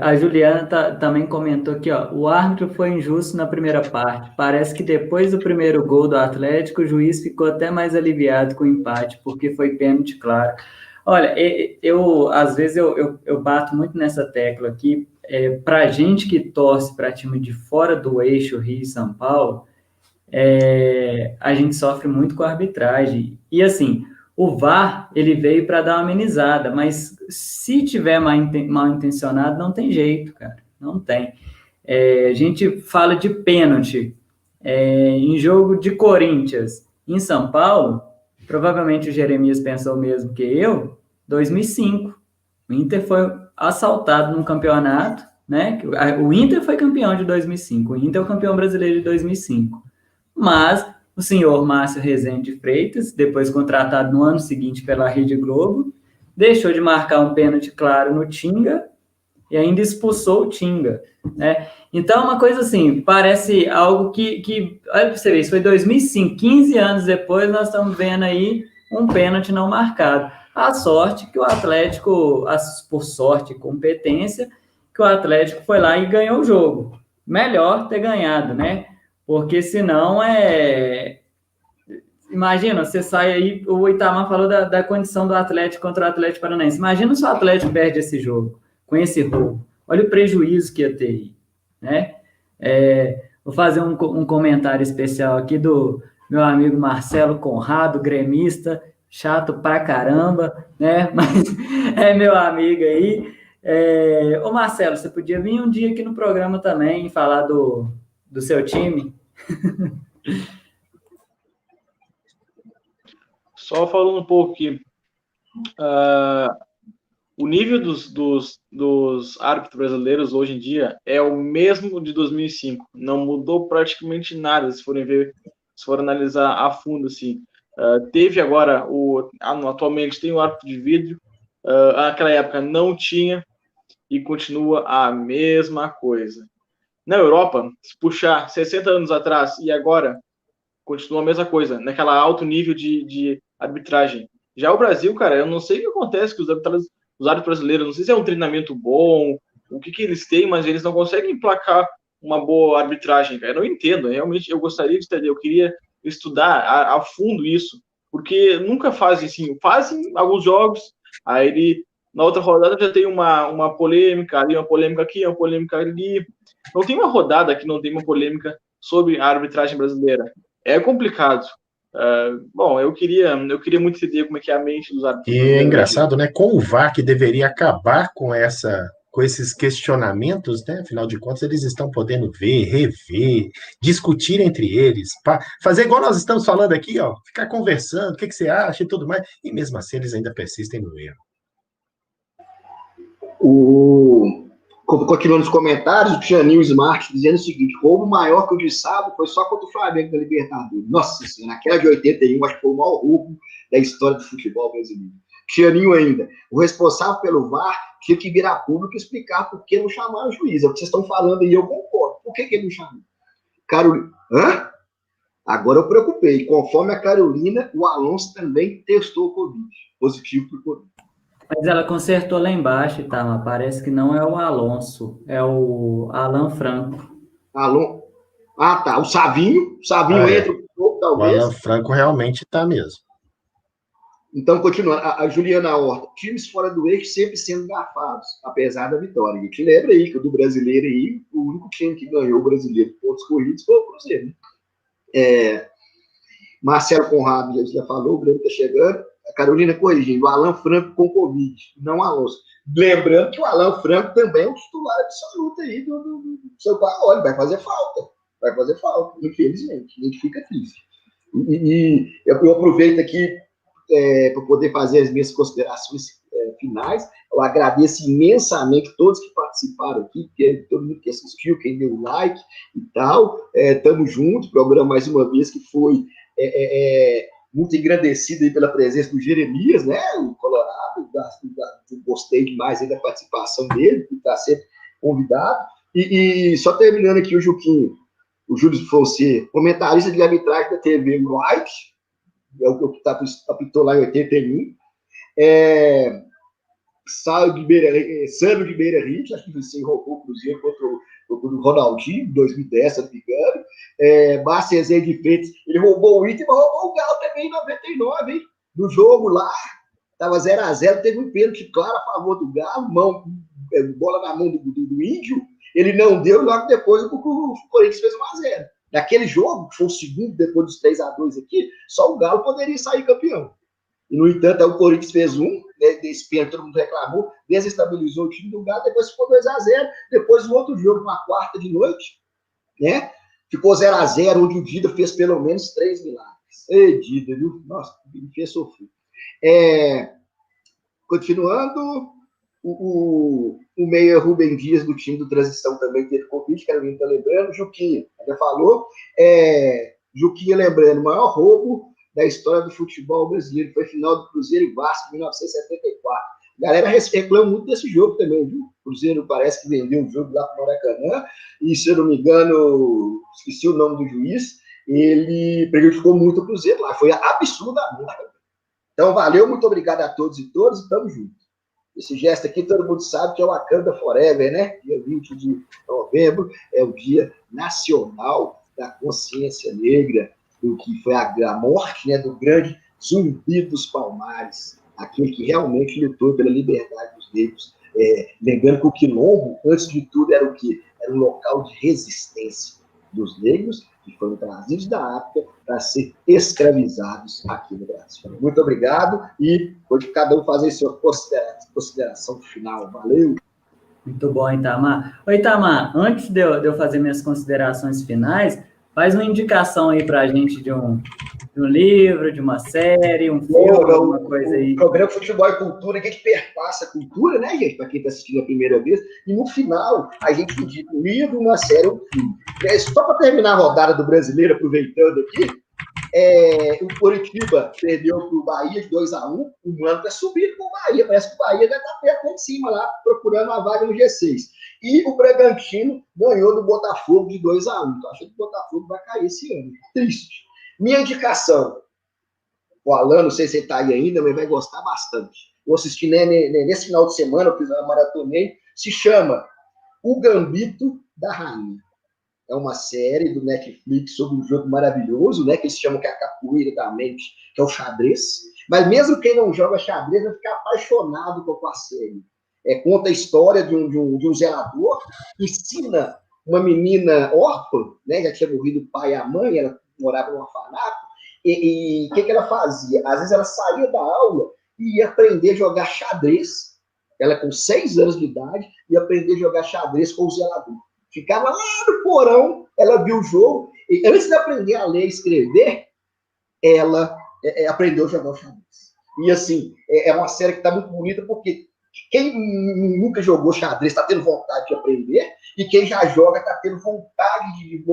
A Juliana também comentou aqui, ó, o árbitro foi injusto na primeira parte. Parece que depois do primeiro gol do Atlético, o juiz ficou até mais aliviado com o empate, porque foi pênalti, claro. Olha, às vezes eu bato muito nessa tecla aqui. Para gente que torce para time de fora do eixo Rio e São Paulo, a gente sofre muito com a arbitragem. E assim, o VAR, ele veio para dar uma amenizada, mas se tiver mal intencionado, não tem jeito, cara, não tem. A gente fala de pênalti em jogo de Corinthians em São Paulo, provavelmente o Jeremias pensou o mesmo que eu, 2005. O Inter foi assaltado no campeonato, né? O Inter foi campeão de 2005, o Inter é o campeão brasileiro de 2005. Mas o senhor Márcio Rezende de Freitas, depois contratado no ano seguinte pela Rede Globo, deixou de marcar um pênalti claro no Tinga e ainda expulsou o Tinga, né? Então, uma coisa assim, parece algo que olha para você ver, isso foi 2005, 15 anos depois, nós estamos vendo aí um pênalti não marcado. A sorte que o Atlético, por sorte e competência, que o Atlético foi lá e ganhou o jogo. Melhor ter ganhado, né? Porque senão Imagina, você sai aí, o Itamar falou da condição do Atlético contra o Atlético Paranaense. Imagina se o Atlético perde esse jogo, com esse roubo. Olha o prejuízo que ia ter aí, né? Vou fazer um comentário especial aqui do meu amigo Marcelo Conrado, gremista, chato pra caramba, né? Mas é meu amigo aí. Ô Marcelo, você podia vir um dia aqui no programa também e falar do seu time? Só falando um pouco aqui, o nível dos árbitros brasileiros hoje em dia é o mesmo de 2005. Não mudou praticamente nada, se for analisar a fundo, assim. Teve agora, atualmente tem o árbitro de vídeo, naquela época não tinha, e continua a mesma coisa. Na Europa, se puxar 60 anos atrás e agora, continua a mesma coisa, naquela alto nível de arbitragem. Já o Brasil, cara, eu não sei o que acontece com os árbitros brasileiros, não sei se é um treinamento bom, o que eles têm, mas eles não conseguem emplacar uma boa arbitragem, cara. Eu não entendo, realmente eu gostaria de entender, eu queria estudar a fundo isso, porque nunca fazem assim, fazem alguns jogos, aí na outra rodada já tem uma polêmica ali, uma polêmica aqui, uma polêmica ali. Não tem uma rodada que não tem uma polêmica sobre a arbitragem brasileira. É complicado. Bom, eu queria muito entender como é que é a mente dos árbitros E é brasileiros. engraçado, né? Com o VAR que deveria acabar com esses questionamentos, né? Afinal de contas, eles estão podendo ver, rever, discutir entre eles, fazer igual nós estamos falando aqui, ó, ficar conversando, o que você acha e tudo mais, e mesmo assim eles ainda persistem no erro. Continuando nos comentários, o Tianinho Smart dizendo o seguinte: roubo maior que o de sábado foi só contra o Flamengo da Libertadores. Nossa Senhora, naquela de 81, acho que foi o maior roubo da história do futebol brasileiro. Tianinho ainda, o responsável pelo VAR tinha que vir a público explicar por que não chamaram o juiz. É o que vocês estão falando aí, eu concordo. Por que ele não chamou? Carolina, agora eu preocupei. Conforme a Carolina, o Alonso também testou o Covid, positivo para o Covid. Mas ela consertou lá embaixo, tá? Mas parece que não é o Alonso, é o Alan Franco. Tá. O Savinho entra um pouco, O Alan talvez. Franco realmente está mesmo. Então, continuando, a Juliana Horta, times fora do eixo sempre sendo garfados, apesar da vitória. A gente lembra aí que o do brasileiro aí, o único time que ganhou o brasileiro de pontos corridos foi o Cruzeiro. Né? Marcelo Conrado já falou, o Grêmio está chegando. A Carolina corrigindo, o Alan Franco com Covid, não Alonso. Lembrando que o Alan Franco também é um titular absoluto aí do seu Paulo, vai fazer falta, infelizmente, a gente fica triste. E eu aproveito aqui para poder fazer as minhas considerações finais. Eu agradeço imensamente todos que participaram aqui, todo mundo que assistiu, quem deu like e tal. Estamos juntos, programa mais uma vez que foi muito engrandecido aí pela presença do Jeremias, né, o Colorado, gostei demais aí da participação dele, que está sempre convidado. E só terminando aqui o Juquinho, o Júlio Fonseca, comentarista de arbitragem da TV White, é o que apitou lá em 81. Sandro de Beira Rio, acho que você roubou o Cruzeiro contra o Ronaldinho, em 2010, se não me engano. Márcio Rezende de Freitas, ele roubou o Inter, mas roubou o Galo também em 99, hein? No jogo lá, estava 0x0, teve um pênalti claro a favor do Galo, bola na mão do Índio, ele não deu, logo depois o Corinthians fez 1x0. Naquele jogo, que foi o segundo depois dos 3x2 aqui, só o Galo poderia sair campeão. E, no entanto, o Corinthians fez desse pênalti, todo mundo reclamou, desestabilizou o time do Galo, depois ficou 2x0, depois no outro jogo, na quarta de noite, né, ficou 0x0, onde o Dida fez pelo menos 3 milagres. Ei, Dida, viu? Nossa, me fez sofrer. Continuando, o meia Rubem Dias, do time do Transição, também teve Covid, que a gente está lembrando. Juquinha, ainda falou. Juquinha, lembrando, o maior roubo da história do futebol brasileiro foi a final do Cruzeiro e Vasco, em 1974. A galera reclama muito desse jogo também, viu? O Cruzeiro parece que vendeu um jogo lá para o Maracanã, e, se eu não me engano, esqueci o nome do juiz, ele prejudicou muito o Cruzeiro lá, foi absurdamente. Então, valeu, muito obrigado a todos e todas, e tamo junto. Esse gesto aqui, todo mundo sabe que é o Wakanda Forever, né? Dia 20 de novembro é o Dia Nacional da Consciência Negra, do que foi a morte, né, do grande Zumbi dos Palmares, aquele que realmente lutou pela liberdade dos negros. Lembrando que o Quilombo, antes de tudo, era o quê? Era um local de resistência dos negros, que foram trazidos da África para ser escravizados aqui no Brasil. Muito obrigado, e pode cada um fazer sua consideração final. Valeu! Muito bom, Itamar. Oi, Itamar, antes de eu fazer minhas considerações finais, faz uma indicação aí para a gente de um livro, de uma série, um filme, alguma coisa aí. O programa Futebol e Cultura, que a gente perpassa a cultura, né, gente? Para quem está assistindo a primeira vez. E no final, a gente indica um livro, uma série, um filme. Só para terminar a rodada do brasileiro, aproveitando aqui, o Coritiba perdeu para o Bahia de 2x1. O Mano está subindo com o Bahia. Parece que o Bahia já está perto lá em cima, lá, procurando uma vaga no G6. E o Bragantino ganhou do Botafogo de 2x1. Então, acho que o Botafogo vai cair esse ano. Triste. Minha indicação, o Alan, não sei se ele está aí ainda, mas vai gostar bastante. Eu assisti nesse final de semana, eu fiz uma maratonei, se chama O Gambito da Rainha. É uma série do Netflix sobre um jogo maravilhoso, né, que eles chamam que é a capoeira da mente, que é o xadrez. Mas mesmo quem não joga xadrez vai ficar apaixonado com a série. Conta a história de um zelador, ensina uma menina órfã, né, já tinha morrido o pai e a mãe, ela morava num orfanato, e o que ela fazia? Às vezes ela saía da aula e ia aprender a jogar xadrez. Ela, com 6 anos de idade, ia aprender a jogar xadrez com o zelador. Ficava lá no porão, ela viu o jogo, e antes de aprender a ler e escrever, ela aprendeu a jogar o xadrez. E, assim, é uma série que está muito bonita, porque quem nunca jogou xadrez está tendo vontade de aprender, e quem já joga está tendo vontade de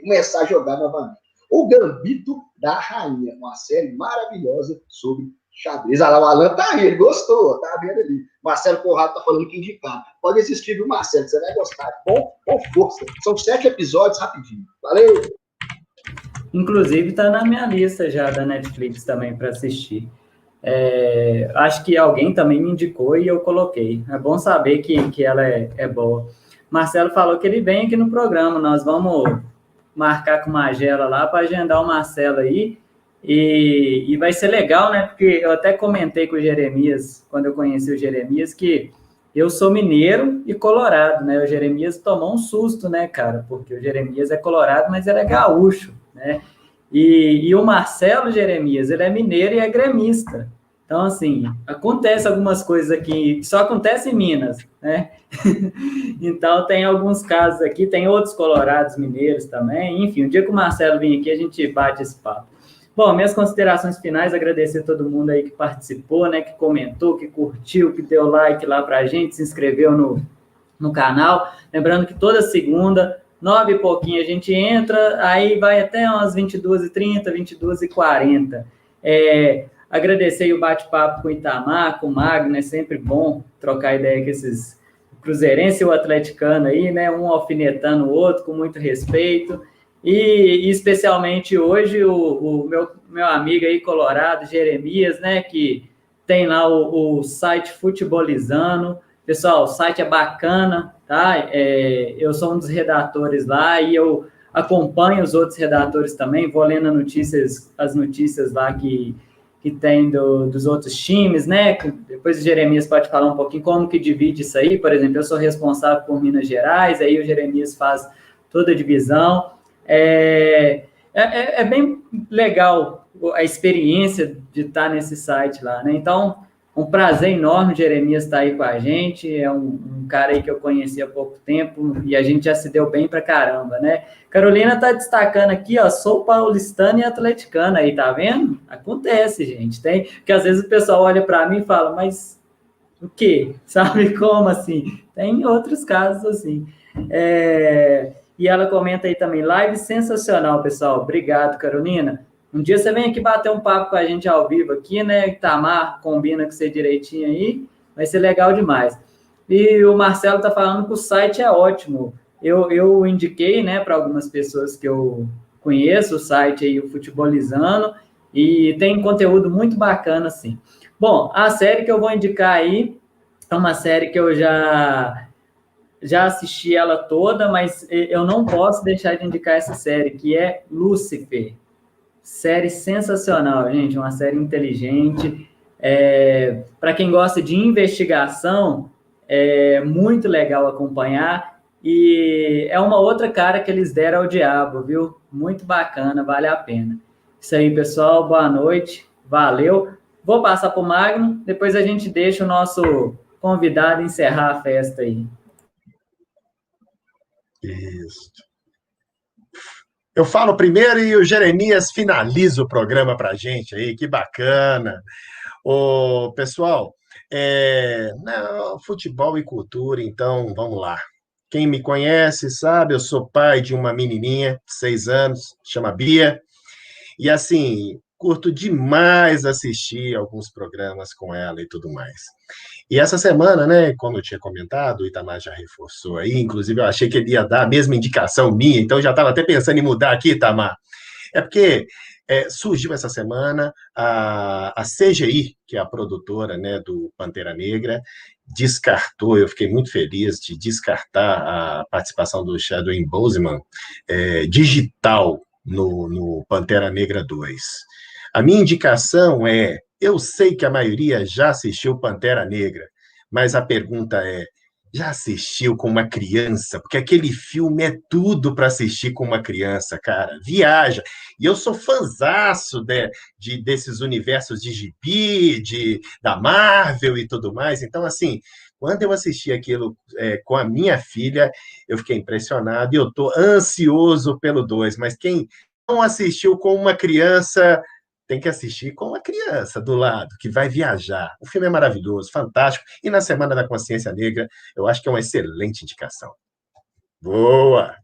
começar a jogar novamente. O Gambito da Rainha, uma série maravilhosa sobre xadrez. O Alan tá aí, ele gostou, tá vendo ali. Marcelo Conrado tá falando que indicar. Pode assistir, viu, Marcelo? Você vai gostar. Bom, com força. São 7 episódios rapidinho. Valeu! Inclusive, tá na minha lista já da Netflix também para assistir. Acho que alguém também me indicou e eu coloquei. É bom saber que ela é boa. Marcelo falou que ele vem aqui no programa. Nós vamos marcar com o Magela lá para agendar o Marcelo aí. E vai ser legal, né? Porque eu até comentei com o Jeremias, quando eu conheci o Jeremias, que eu sou mineiro e colorado, né? O Jeremias tomou um susto, né, cara? Porque o Jeremias é colorado, mas ele é gaúcho, né? E o Marcelo Jeremias, ele é mineiro e é gremista. Então, assim, acontece algumas coisas aqui, que só acontece em Minas, né? Então, tem alguns casos aqui, tem outros colorados mineiros também. Enfim, o dia que o Marcelo vir aqui, a gente bate esse papo. Bom, minhas considerações finais, agradecer a todo mundo aí que participou, né, que comentou, que curtiu, que deu like lá pra gente, se inscreveu no canal. Lembrando que toda segunda, 9 e pouquinho, a gente entra, aí vai até umas 22h30, 22h40. Agradecer o bate-papo com o Itamar, com o Magno, é sempre bom trocar ideia com esses cruzeirense e o atleticano aí, né, um alfinetando o outro com muito respeito. E especialmente hoje o meu amigo aí colorado, Jeremias, né, que tem lá o site Futebolizando. Pessoal, o site é bacana, tá? Eu sou um dos redatores lá e eu acompanho os outros redatores também, vou lendo as notícias lá que tem dos outros times, né? Depois o Jeremias pode falar um pouquinho como que divide isso aí. Por exemplo, eu sou responsável por Minas Gerais, aí o Jeremias faz toda a divisão. É bem legal a experiência de estar nesse site lá, né? Então, um prazer enorme, Jeremias estar aí com a gente, é um cara aí que eu conheci há pouco tempo e a gente já se deu bem pra caramba, né? Carolina tá destacando aqui, ó, sou paulistana e atleticana aí, tá vendo? Acontece, gente, porque às vezes o pessoal olha para mim e fala, mas o quê? Sabe como assim? Tem outros casos assim. E ela comenta aí também, live sensacional, pessoal. Obrigado, Carolina. Um dia você vem aqui bater um papo com a gente ao vivo aqui, né? Itamar combina com você direitinho aí. Vai ser legal demais. E o Marcelo tá falando que o site é ótimo. Eu indiquei, né, para algumas pessoas que eu conheço o site aí, o Futebolizando, e tem conteúdo muito bacana, assim. Bom, a série que eu vou indicar aí é uma série que eu já assisti ela toda, mas eu não posso deixar de indicar essa série, que é Lucifer. Série sensacional, gente, uma série inteligente. Para quem gosta de investigação, é muito legal acompanhar. E é uma outra cara que eles deram ao diabo, viu? Muito bacana, vale a pena. Isso aí, pessoal, boa noite, valeu. Vou passar para o Magno, depois a gente deixa o nosso convidado encerrar a festa aí. Isso. Eu falo primeiro e o Jeremias finaliza o programa para a gente aí, que bacana. Pessoal, futebol e cultura, então vamos lá. Quem me conhece sabe, eu sou pai de uma menininha de 6 anos, chama Bia, e assim, curto demais assistir alguns programas com ela e tudo mais. E essa semana, né, como eu tinha comentado, o Itamar já reforçou aí, inclusive eu achei que ele ia dar a mesma indicação minha, então eu já estava até pensando em mudar aqui, Itamar. É porque surgiu essa semana a CGI, que é a produtora, né, do Pantera Negra, descartou, eu fiquei muito feliz de descartar a participação do Chadwick Boseman digital no Pantera Negra 2. A minha indicação eu sei que a maioria já assistiu Pantera Negra, mas a pergunta já assistiu com uma criança? Porque aquele filme é tudo para assistir com uma criança, cara. Viaja. E eu sou fãzaço desses universos de gibi, da Marvel e tudo mais. Então, assim, quando eu assisti aquilo com a minha filha, eu fiquei impressionado e eu estou ansioso pelo 2. Mas quem não assistiu com uma criança tem que assistir com uma criança do lado, que vai viajar. O filme é maravilhoso, fantástico, e na Semana da Consciência Negra, eu acho que é uma excelente indicação. Boa!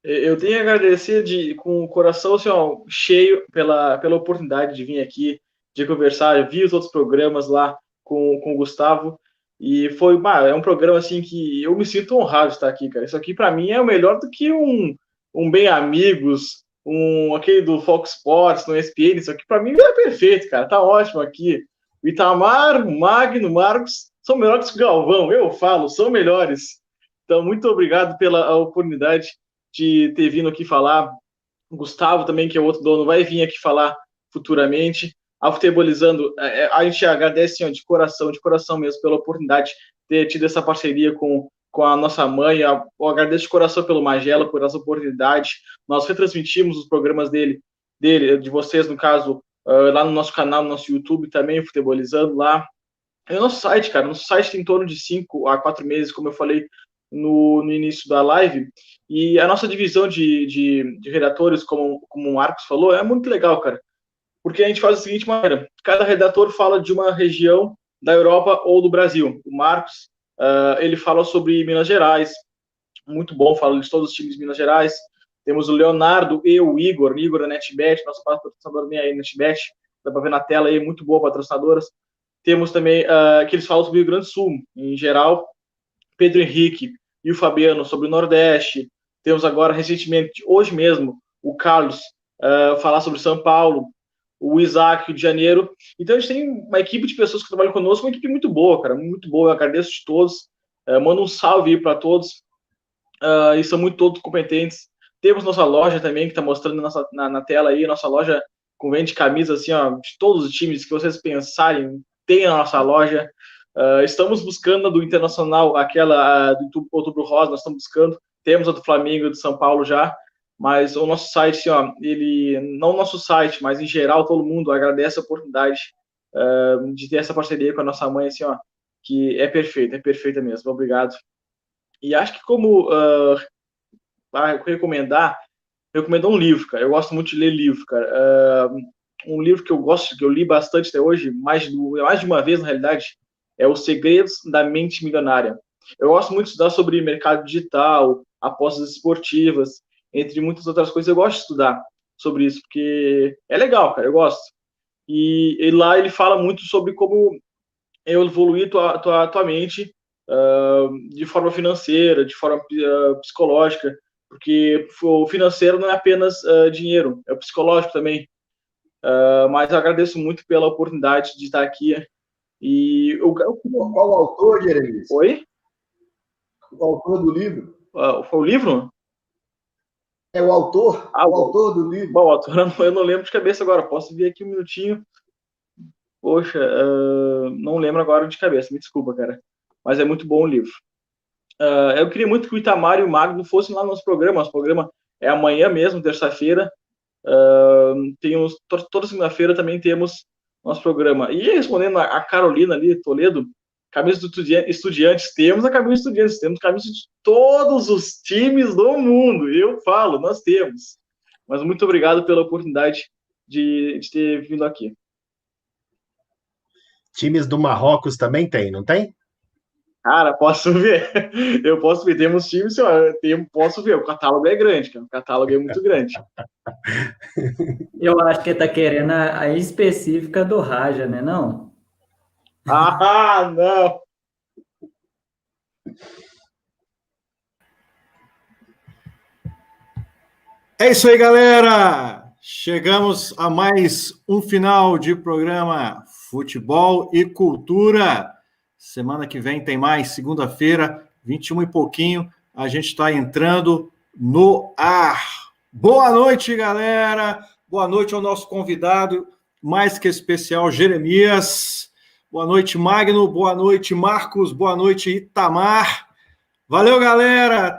Eu tenho a agradecer com o coração assim, cheio pela oportunidade de vir aqui, de conversar. Eu vi os outros programas lá com o Gustavo, e é um programa assim que eu me sinto honrado de estar aqui, cara. Isso aqui, para mim, é o melhor do que um Bem Amigos, aquele do Fox Sports, no ESPN. Isso aqui para mim é perfeito, cara, tá ótimo aqui. O Itamar, o Magno, o Marcos são melhores que o Galvão, eu falo, são melhores. Então, muito obrigado pela oportunidade de ter vindo aqui falar. O Gustavo também, que é outro dono, vai vir aqui falar futuramente. A Futebolizando, a gente agradece de coração mesmo, pela oportunidade de ter tido essa parceria com a nossa mãe. Eu agradeço de coração pelo Magela, por essa oportunidade. Nós retransmitimos os programas de vocês, no caso, lá no nosso canal, no nosso YouTube também, Futebolizando lá. É o nosso site, cara. Nosso site tem em torno de 5 a 4 meses, como eu falei no início da live. E a nossa divisão de redatores, como o Marcos falou, é muito legal, cara. Porque a gente faz da seguinte maneira: cada redator fala de uma região da Europa ou do Brasil. O Marcos, ele fala sobre Minas Gerais, muito bom, fala de todos os times de Minas Gerais. Temos o Leonardo e o Igor da NetBet, nosso patrocinador vem aí, NetBet, dá para ver na tela aí, muito boa, patrocinadoras. Temos também que eles falam sobre o Rio Grande do Sul, em geral, Pedro Henrique e o Fabiano sobre o Nordeste. Temos agora, recentemente, hoje mesmo, o Carlos falar sobre São Paulo, o Isaac, Rio de Janeiro. Então, a gente tem uma equipe de pessoas que trabalham conosco, uma equipe muito boa, cara, muito boa. Eu agradeço de todos. Mando um salve aí para todos. E são muito todos competentes. Temos nossa loja também, que está mostrando na tela aí, nossa loja com vende camisas assim, de todos os times que vocês pensarem, tem na nossa loja. Estamos buscando a do Internacional, aquela do Outubro Rosa, nós estamos buscando. Temos a do Flamengo e do São Paulo já. Mas o nosso site, ele, não o nosso site, mas em geral, todo mundo agradece a oportunidade de ter essa parceria com a nossa mãe, assim, que é perfeita mesmo. Obrigado. E acho que como recomendar um livro, cara. Eu gosto muito de ler livro, cara. Um livro que eu li bastante até hoje, mais de uma vez, na realidade, é Os Segredos da Mente Milionária. Eu gosto muito de estudar sobre mercado digital, apostas esportivas, entre muitas outras coisas. Eu gosto de estudar sobre isso, porque é legal, cara, eu gosto. E lá ele fala muito sobre como eu evoluir tua mente de forma financeira, de forma psicológica, porque o financeiro não é apenas dinheiro, é o psicológico também. Mas eu agradeço muito pela oportunidade de estar aqui. E qual o autor, Jeremias? Oi? O autor do livro? Foi o livro? É o autor? O autor do livro? Bom, o autor eu não lembro de cabeça agora. Posso ver aqui um minutinho? Poxa, não lembro agora de cabeça. Me desculpa, cara. Mas é muito bom o livro. Eu queria muito que o Itamar e o Magno fossem lá no nosso programa. Nosso programa é amanhã mesmo, terça-feira. Toda segunda-feira também temos nosso programa. E respondendo a Carolina ali, Toledo, camisa do Estudiantes, temos a camisa do Estudiantes, temos camisa de todos os times do mundo. Eu falo, nós temos. Mas muito obrigado pela oportunidade de ter vindo aqui. Times do Marrocos também tem, não tem? Cara, posso ver. Eu posso ver. Temos times, posso ver. O catálogo é grande, cara. O catálogo é muito grande. Eu acho que ele tá querendo a específica do Raja, né, não? Ah, não! É isso aí, galera! Chegamos a mais um final de programa Futebol e Cultura. Semana que vem tem mais, segunda-feira, 21 e pouquinho, a gente está entrando no ar. Boa noite, galera! Boa noite ao nosso convidado, mais que especial, Jeremias. Boa noite, Magno. Boa noite, Marcos. Boa noite, Itamar. Valeu, galera! Até